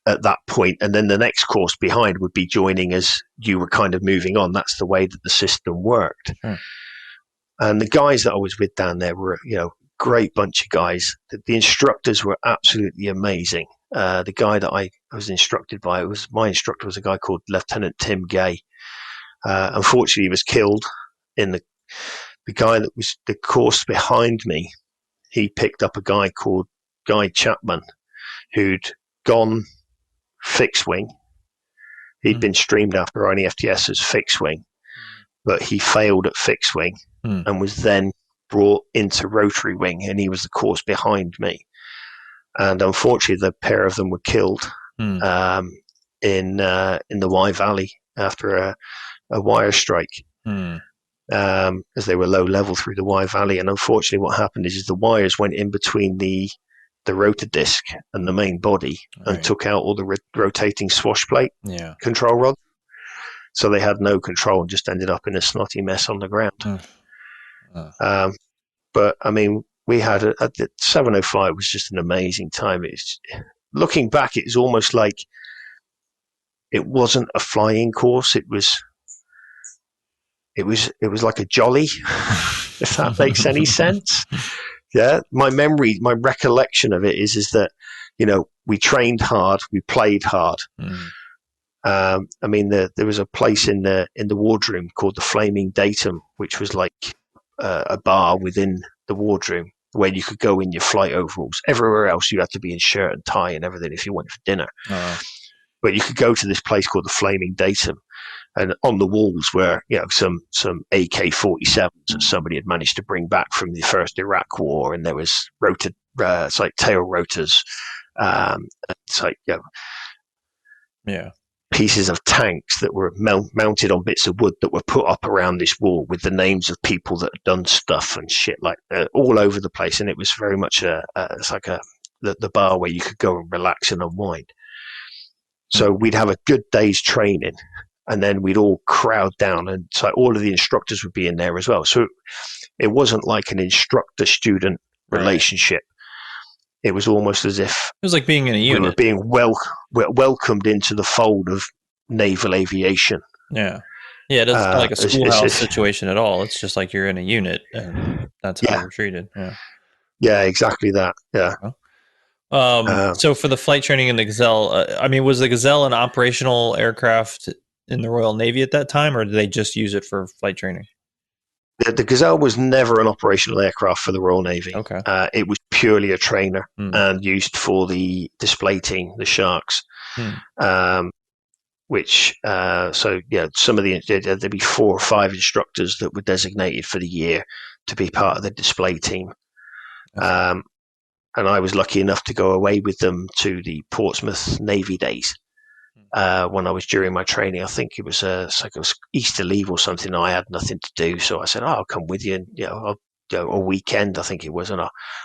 at that point, and then the next course behind would be joining as you were kind of moving on. That's the way that the system worked. And the guys that I was with down there were, great bunch of guys. The instructors were absolutely amazing. The guy that I was instructed by, my instructor was a guy called Lieutenant Tim Gay. Unfortunately, he was killed in the guy that was the course behind me. He picked up a guy called Guy Chapman, who'd gone fixed wing. He'd been streamed after RNEFTS as fixed wing, but he failed at fixed wing and was then brought into rotary wing, and he was the course behind me. And unfortunately, the pair of them were killed in the Wye Valley after a wire strike, as they were low level through the Wye Valley. And unfortunately, what happened is the wires went in between the rotor disc and the main body and took out all the rotating swash plate control rod. So they had no control and just ended up in a snotty mess on the ground. But I mean, we had at the 705 was just an amazing time. Looking back, it was almost like it wasn't a flying course. It was like a jolly, if that makes any sense. Yeah, my recollection of it is that, we trained hard, we played hard. I mean, there was a place in the wardroom called the Flaming Datum, which was like a bar within the wardroom where you could go in your flight overalls. Everywhere else, you had to be in shirt and tie and everything if you went for dinner. But you could go to this place called the Flaming Datum, and on the walls were, some AK-47s that somebody had managed to bring back from the first Iraq War, and there was it's like tail rotors, it's like pieces of tanks that were mounted on bits of wood that were put up around this wall with the names of people that had done stuff and shit like all over the place. And it was very much it's like the bar where you could go and relax and unwind. So we'd have a good day's training, and then we'd all crowd down, and so all of the instructors would be in there as well. So it wasn't like an instructor-student relationship. It was almost as if it was like being in a unit. We were being welcomed into the fold of naval aviation. Yeah, it doesn't sound like a schoolhouse situation at all. It's just like you're in a unit, and that's how you're treated. Yeah, exactly that. Yeah. So for the flight training in the Gazelle, I mean, was the Gazelle an operational aircraft in the Royal Navy at that time, or did they just use it for flight training? The Gazelle was never an operational aircraft for the Royal Navy. Okay. It was purely a trainer and used for the display team, the Sharks. Which some of there'd be 4 or 5 instructors that were designated for the year to be part of the display team. Okay. And I was lucky enough to go away with them to the Portsmouth Navy days when I was during my training. I think it was Easter leave or something. I had nothing to do, so I said, "I'll come with you." And I'll go a weekend, I think it was, and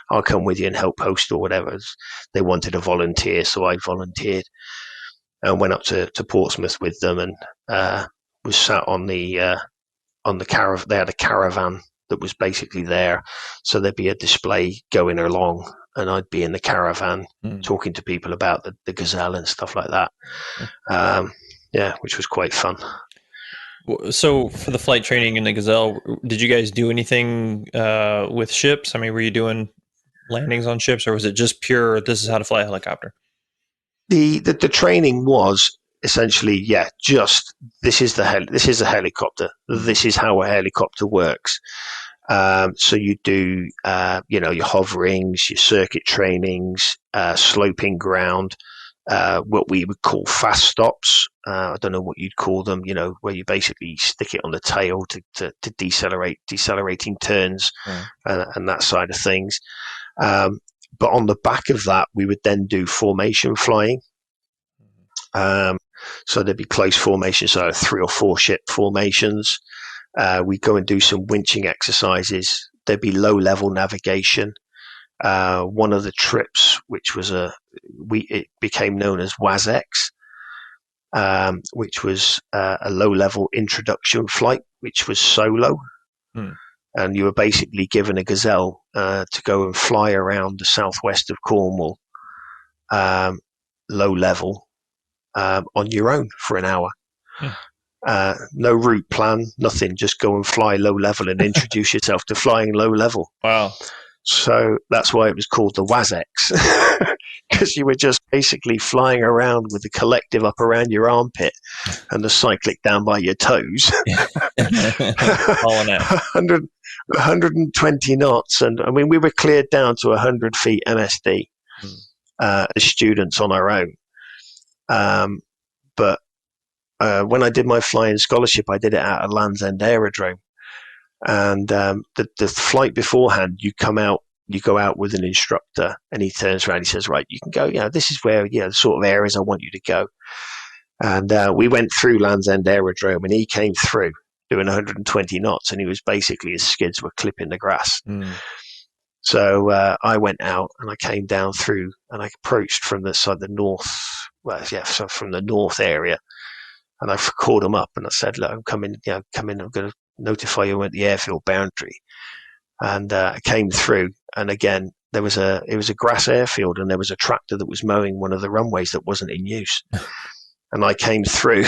I'll come with you and help host or whatever. They wanted a volunteer, so I volunteered and went up to Portsmouth with them, and was sat on the caravan. They had a caravan that was basically there. So there'd be a display going along, and I'd be in the caravan talking to people about the Gazelle and stuff like that. Which was quite fun. So for the flight training in the Gazelle, did you guys do anything with ships? I mean, were you doing landings on ships, or was it just pure, this is how to fly a helicopter? The training was essentially, just this is a helicopter. This is how a helicopter works. So you do, your hoverings, your circuit trainings, sloping ground, what we would call fast stops. I don't know what you'd call them, where you basically stick it on the tail to decelerating turns and that side of things. But on the back of that, we would then do formation flying. So there'd be close formations, so 3 or 4 ship formations. We'd go and do some winching exercises. There'd be low-level navigation. One of the trips, which was it became known as WASX, which was a low-level introduction flight, which was solo. And you were basically given a Gazelle to go and fly around the southwest of Cornwall, low level, on your own for an hour. No route plan, nothing. Just go and fly low level and introduce yourself to flying low level. Wow. So that's why it was called the WASX, because you were just basically flying around with the collective up around your armpit and the cyclic down by your toes. 120 knots. And I mean, we were cleared down to 100 feet MSD as students on our own. But when I did my flying scholarship, I did it out at Land's End Aerodrome. And the flight beforehand, you go out with an instructor, and he turns around, he says, right, you can go, this is where, the sort of areas I want you to go. And we went through Land's End Aerodrome, and he came through doing 120 knots, and he was basically, his skids were clipping the grass. So I went out, and I came down through, and I approached from the side, the north, so from the north area. And I called him up, and I said, look, I'm coming, I'm going to notify you at the airfield boundary. And I came through, and again, it was a grass airfield, and there was a tractor that was mowing one of the runways that wasn't in use. And I came through,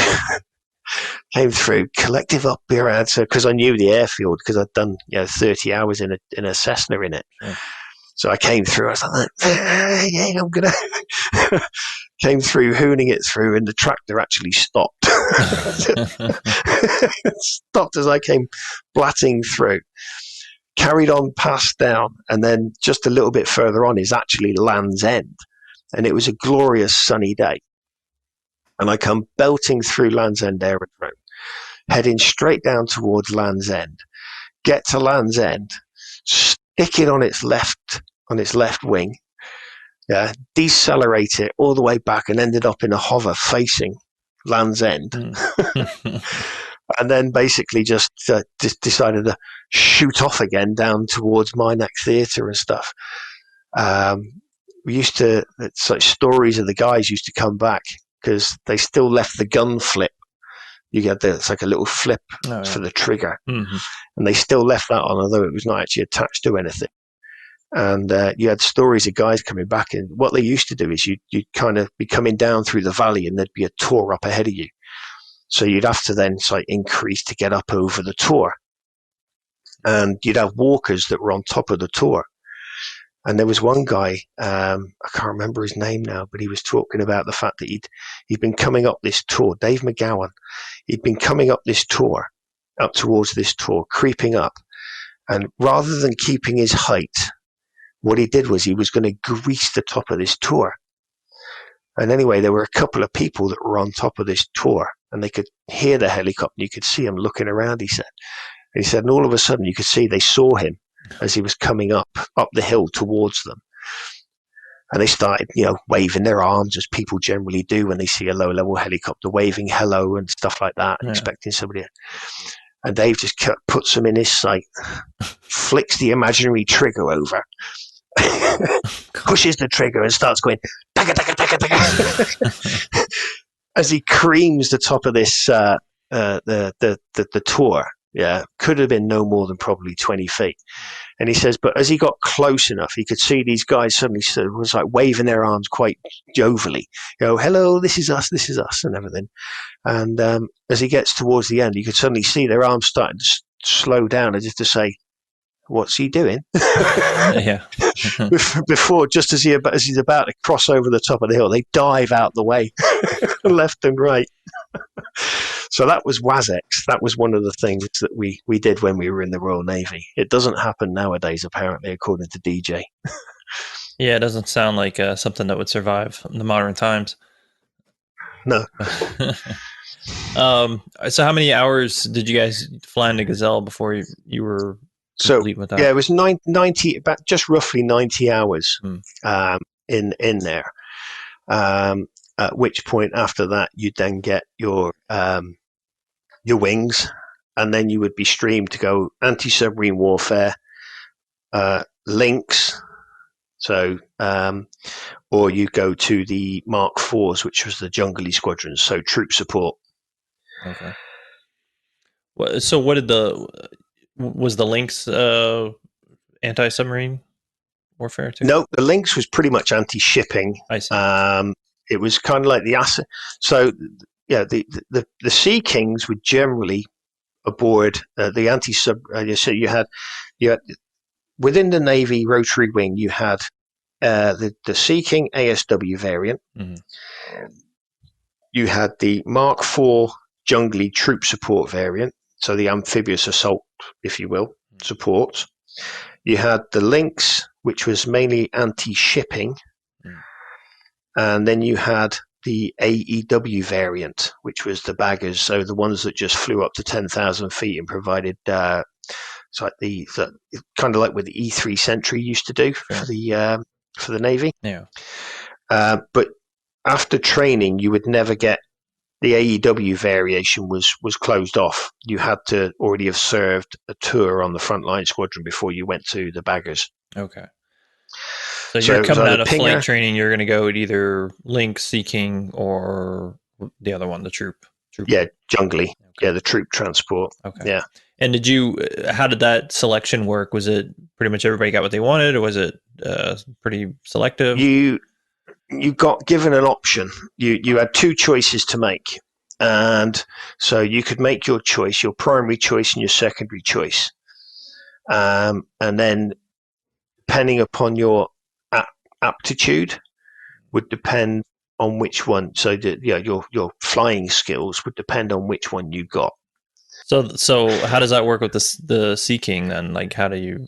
collective up your answer, because I knew the airfield, because I'd done 30 hours in a Cessna in it. So I came through, I was like, I'm gonna came through, hooning it through, and the tractor actually stopped. Stopped as I came blatting through. Carried on past down, and then just a little bit further on is actually Land's End. And it was a glorious sunny day. And I come belting through Land's End Aerodrome, heading straight down towards Land's End. Get to Land's End, stick it on its left wing, decelerate it all the way back, and ended up in a hover facing Land's End. And then basically just decided to shoot off again down towards Minack Theatre and stuff. Such stories of the guys used to come back, because they still left the gun flip. You get it's like a little flip for the trigger. And they still left that on, although it was not actually attached to anything. And you had stories of guys coming back, and what they used to do is you'd kind of be coming down through the valley, and there'd be a tor up ahead of you. So you'd have to then increase to get up over the tor. And you'd have walkers that were on top of the tor. And there was one guy, I can't remember his name now, but he was talking about the fact that he'd been coming up this tor, Dave McGowan. He'd been coming up this tor, up towards this tor, creeping up. And rather than keeping his height, what he did was he was going to grease the top of this tor. And anyway, there were a couple of people that were on top of this tor, and they could hear the helicopter. You could see them looking around, he said. And he said, and all of a sudden you could see they saw him as he was coming up the hill towards them. And they started, waving their arms, as people generally do when they see a low-level helicopter, waving hello and stuff like that, expecting somebody. And Dave just puts them in his sight, flicks the imaginary trigger over, pushes the trigger and starts going, taka, taka, taka, taka, as he creams the top of this, the tor. Yeah, could have been no more than probably 20 feet. And he says, but as he got close enough, he could see these guys suddenly was like waving their arms quite jovially. Hello, this is us, and everything. And as he gets towards the end, you could suddenly see their arms starting to slow down as if to say, what's he doing? Yeah. Before, just as he's about to cross over the top of the hill, they dive out the way, left and right. So that was WASX. That was one of the things that we did when we were in the Royal Navy. It doesn't happen nowadays, apparently, according to DJ. Yeah, it doesn't sound like something that would survive in the modern times. No. So how many hours did you guys fly in the Gazelle before you were complete with that? Yeah, it was 90, about just roughly 90 hours in there. At which point after that, you'd then get your wings, and then you would be streamed to go anti-submarine warfare, links. So, or you go to the Mark IVs, which was the jungly squadrons, so troop support. Okay. So what did was the links anti-submarine warfare too? No, the links was pretty much anti-shipping. I see. It was kind of like the asset. So, yeah, the Sea Kings were generally aboard the anti-sub. So you had within the Navy rotary wing, you had the Sea King ASW variant. Mm-hmm. You had the Mark IV jungly troop support variant, so the amphibious assault, if you will, support. You had the Lynx, which was mainly anti-shipping, and then you had the AEW variant, which was the baggers, so the ones that just flew up to 10,000 feet and provided, it's like the kind of like what the E3 Sentry used to do for the Navy. Yeah. But after training, you would never get the AEW variation was closed off. You had to already have served a tour on the frontline squadron before you went to the baggers. Okay. So you're coming out of flight training, you're going to go at either Lynx, Sea King, or the other one, the troop. Yeah, jungly. Okay. Yeah, the troop transport. Okay. Yeah. And how did that selection work? Was it pretty much everybody got what they wanted, or was it pretty selective? You got given an option. You had two choices to make. And so you could make your choice, your primary choice and your secondary choice. And then depending upon your aptitude would depend on which one. So your flying skills would depend on which one you got. So how does that work with the Sea King then? Like, how do you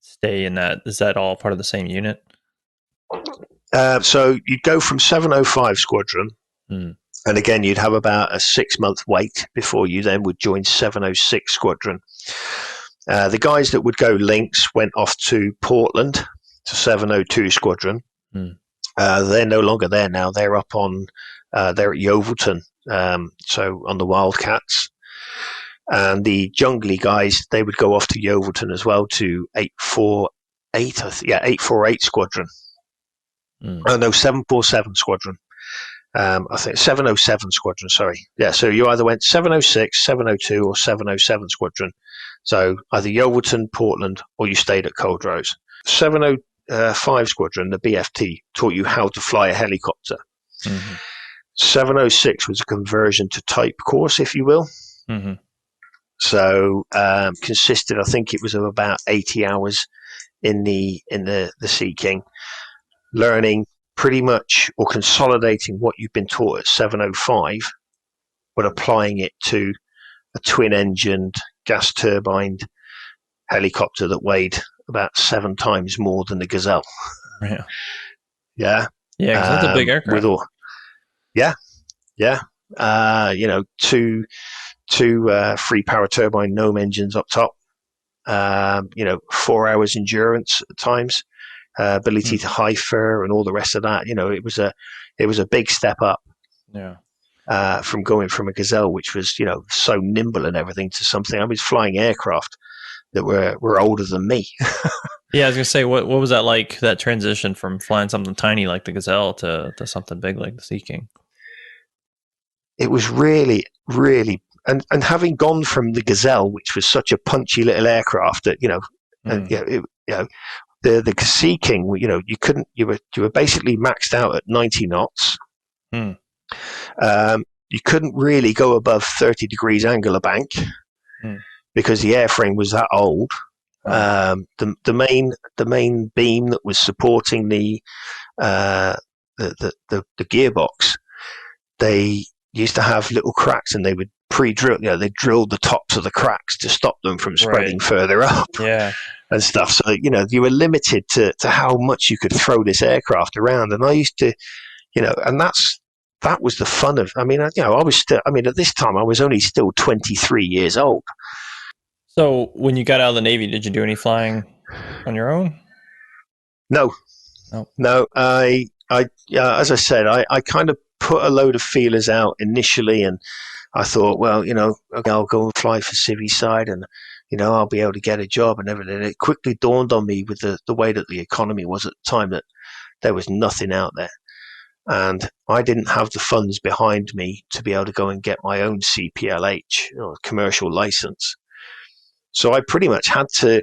stay in that? Is that all part of the same unit? So you'd go from 705 Squadron, and again, you'd have about a 6-month wait before you then would join 706 Squadron. The guys that would go Lynx went off to Portland to 702 Squadron. They're no longer there now. They're up on, they're at Yeovilton, so on the Wildcats. And the jungly guys, they would go off to Yeovilton as well to 848 Squadron. No, 747 Squadron. I think 707 Squadron, sorry. Yeah, so you either went 706, 702, or 707 Squadron. So either Yeovilton, Portland, or you stayed at Coldrose. 705 Squadron, the BFT, taught you how to fly a helicopter. 706 was a conversion to type course, if you will. So consisted, I think it was of about 80 hours in the Sea King, learning pretty much or consolidating what you've been taught at 705, but applying it to a twin-engined, gas-turbined helicopter that weighed about 7 times more than the Gazelle. Yeah. Yeah. Yeah, because that's a big aircraft. Two 3 power turbine gnome engines up top. 4 hours endurance at times. Ability to hyper and all the rest of that. It was a big step up. Yeah. From going from a Gazelle, which was so nimble and everything, to something. I was flying aircraft that were older than me. Yeah, I was gonna say, what was that like? That transition from flying something tiny like the Gazelle to something big like the Sea King. It was really, really and having gone from the Gazelle, which was such a punchy little aircraft that the Sea King, you were basically maxed out at 90 knots. You couldn't really go above 30 degrees angular bank because the airframe was that old. The main beam that was supporting the gearbox, they used to have little cracks, and they would pre-drill. They drilled the tops of the cracks to stop them from spreading further up. Yeah. And stuff. So, you were limited to how much you could throw this aircraft around. And I used to, and that was the fun of, I was still, at this time, I was only still 23 years old. So when you got out of the Navy, did you do any flying on your own? No. As I said, I kind of put a load of feelers out initially, and I thought, well, okay, I'll go and fly for Civvy side, and I'll be able to get a job and everything. It quickly dawned on me with the way that the economy was at the time that there was nothing out there. And I didn't have the funds behind me to be able to go and get my own CPLH or commercial license. So I pretty much had to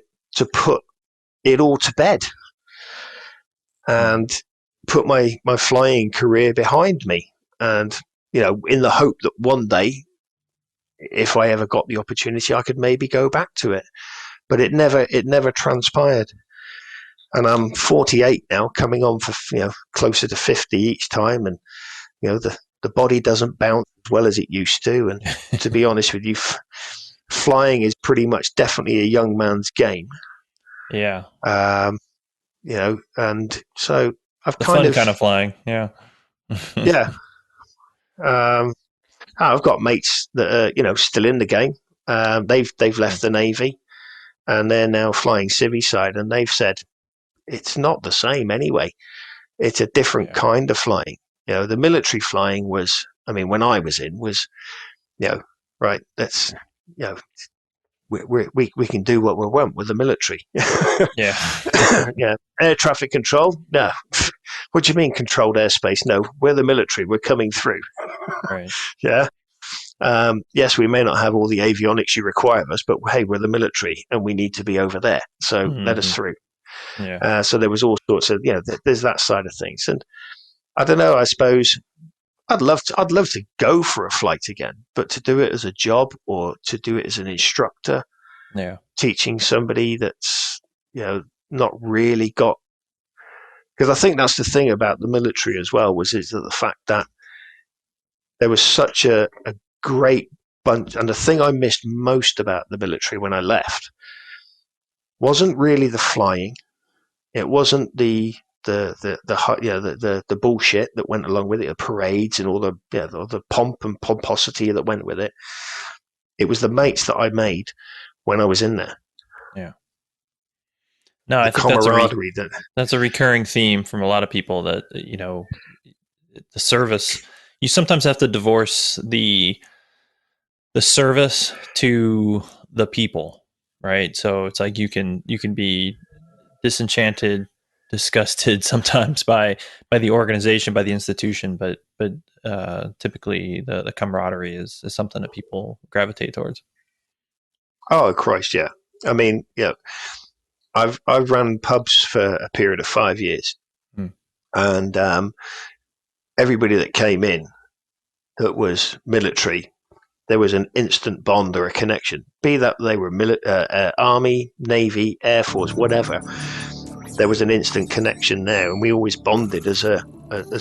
put it all to bed and put my flying career behind me. And, in the hope that one day, if I ever got the opportunity, I could maybe go back to it. But it never transpired. And I'm 48 now, coming on for closer to 50 each time, and the body doesn't bounce as well as it used to. And to be honest with you, flying is pretty much definitely a young man's game. Yeah. And so I've the kind of flying. Yeah. Yeah. I've got mates that are, still in the game. They've left the Navy, and they're now flying Civvy side, and they've said it's not the same anyway. It's a different kind of flying. The military flying was, when I was in, was, right, let's, we can do what we want with the military. Yeah. Air traffic control? No. What do you mean controlled airspace? No, we're the military. We're coming through. Right. Yeah. Yes, we may not have all the avionics you require of us, but hey, we're the military and we need to be over there. So let us through. Yeah. So there was all sorts of, there's that side of things. And I don't know, I suppose I'd love to go for a flight again, but to do it as a job or to do it as an instructor, teaching somebody that's, not really got, because I think that's the thing about the military as well, is that the fact that there was such a great bunch, and the thing I missed most about the military when I left wasn't really the flying. It wasn't the bullshit that went along with it, the parades and all the pomp and pomposity that went with it. It was the mates that I made when I was in there. Yeah. No, I think that's a recurring theme from a lot of people that, the service, you sometimes have to divorce the service to the people, right? So it's like you can be disenchanted, disgusted sometimes by the organization, by the institution, but typically the camaraderie is something that people gravitate towards. Oh Christ, yeah. I've run pubs for a period of 5 years, and everybody that came in that was military, there was an instant bond or a connection. Be that they were Army, Navy, Air Force, whatever. There was an instant connection there, and we always bonded as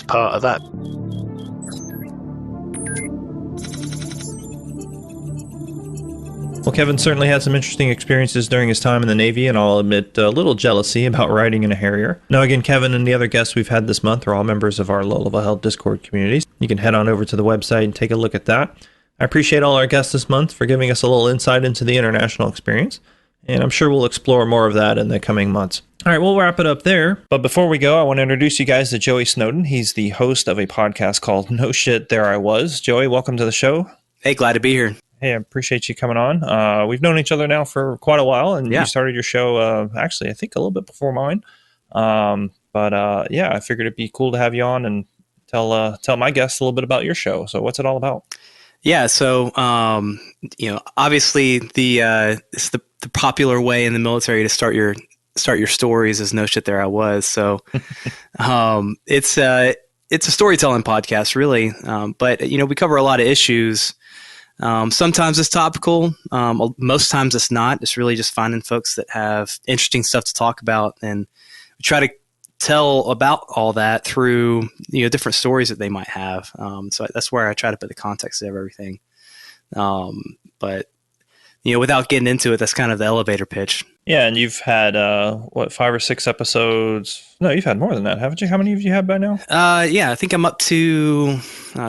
part of that. Well, Kevin certainly had some interesting experiences during his time in the Navy, and I'll admit a little jealousy about riding in a Harrier. Now, again, Kevin and the other guests we've had this month are all members of our Low Level Hell Discord communities. You can head on over to the website and take a look at that. I appreciate all our guests this month for giving us a little insight into the international experience, and I'm sure we'll explore more of that in the coming months. All right, we'll wrap it up there. But before we go, I want to introduce you guys to Joey Snowden. He's the host of a podcast called No Shit, There I Was. Joey, welcome to the show. Hey, glad to be here. Hey, I appreciate you coming on. We've known each other now for quite a while, and you started your show, actually, I think a little bit before mine. But I figured it'd be cool to have you on and tell my guests a little bit about your show. So what's it all about? Yeah, so obviously it's the popular way in the military to start your stories is no shit there I was. So it's a storytelling podcast really, but we cover a lot of issues. Sometimes it's topical, most times it's not. It's really just finding folks that have interesting stuff to talk about, and we try to tell about all that through different stories that they might have. So that's where I try to put the context of everything. But without getting into it, that's kind of the elevator pitch. Yeah, and you've had 5 or 6 episodes? No, you've had more than that, haven't you? How many have you had by now? Yeah, I think I'm up to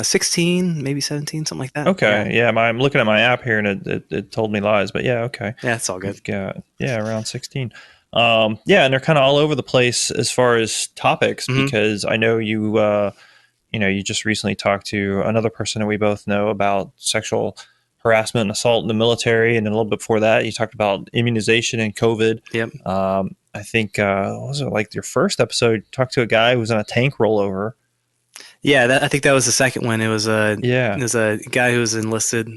16, maybe 17, something like that. Okay, yeah, I'm looking at my app here, and it told me lies, but yeah, okay. Yeah, it's all good. Around 16. Yeah, and they're kind of all over the place as far as topics, because I know you you just recently talked to another person that we both know about sexual harassment and assault in the military, and then a little bit before that, you talked about immunization and COVID. Yep. I think what was it, like your first episode? You talked to a guy who was on a tank rollover. Yeah, I think that was the second one. It was a guy who was enlisted.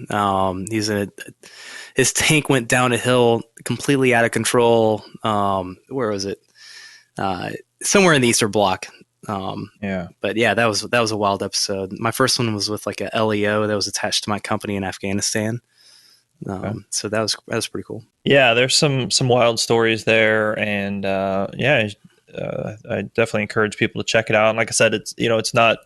His tank went down a hill completely out of control. Where was it? Somewhere in the Eastern Bloc. But yeah, that was a wild episode. My first one was with like a LEO that was attached to my company in Afghanistan. So that was pretty cool. Yeah, there's some wild stories there, and I definitely encourage people to check it out. And like I said, it's not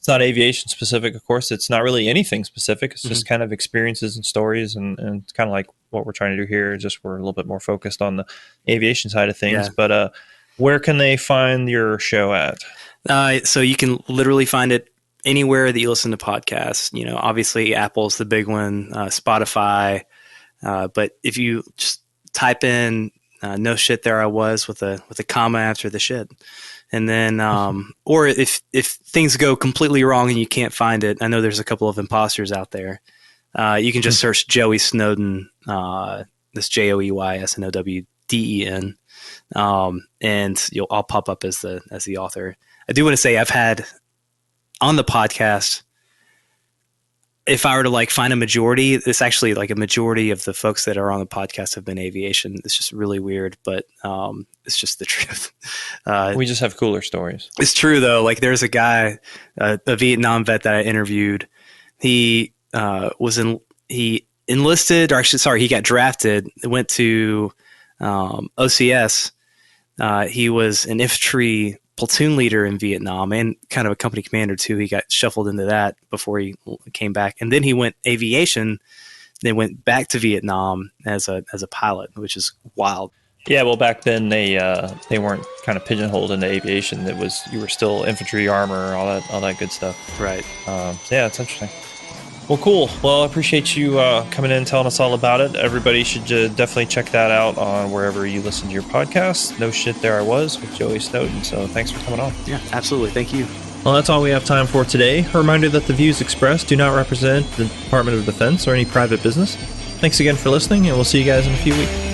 aviation specific. Of course, it's not really anything specific. It's just kind of experiences and stories, and it's kind of like what we're trying to do here. Just we're a little bit more focused on the aviation side of things. Yeah. But where can they find your show at? So you can literally find it anywhere that you listen to podcasts. Obviously Apple's the big one, Spotify. But if you just type in no shit there I was with a comma after the shit. And then, or if things go completely wrong and you can't find it, I know there's a couple of imposters out there. You can just search Joey Snowden, this JoeysNowden, and I'll pop up as the author. I do want to say I've had on the podcast, if I were to find a majority, it's actually like a majority of the folks that are on the podcast have been aviation. It's just really weird, but it's just the truth. We just have cooler stories. It's true though. Like there's a guy, a Vietnam vet that I interviewed. He enlisted, or actually, sorry, he got drafted. Went to OCS. He was an infantry platoon leader in Vietnam and kind of a company commander too. He got shuffled into that before he came back, and then he went aviation. They went back to Vietnam as a pilot, which is wild. Yeah, well, back then they weren't kind of pigeonholed into aviation. It was, you were still infantry, armor, all that good stuff. Right. Yeah, it's interesting. Well, cool. Well, I appreciate you coming in and telling us all about it. Everybody should definitely check that out on wherever you listen to your podcast. No Shit There I Was with Joey Snowden. So thanks for coming on. Yeah, absolutely. Thank you. Well, that's all we have time for today. A reminder that the views expressed do not represent the Department of Defense or any private business. Thanks again for listening, and we'll see you guys in a few weeks.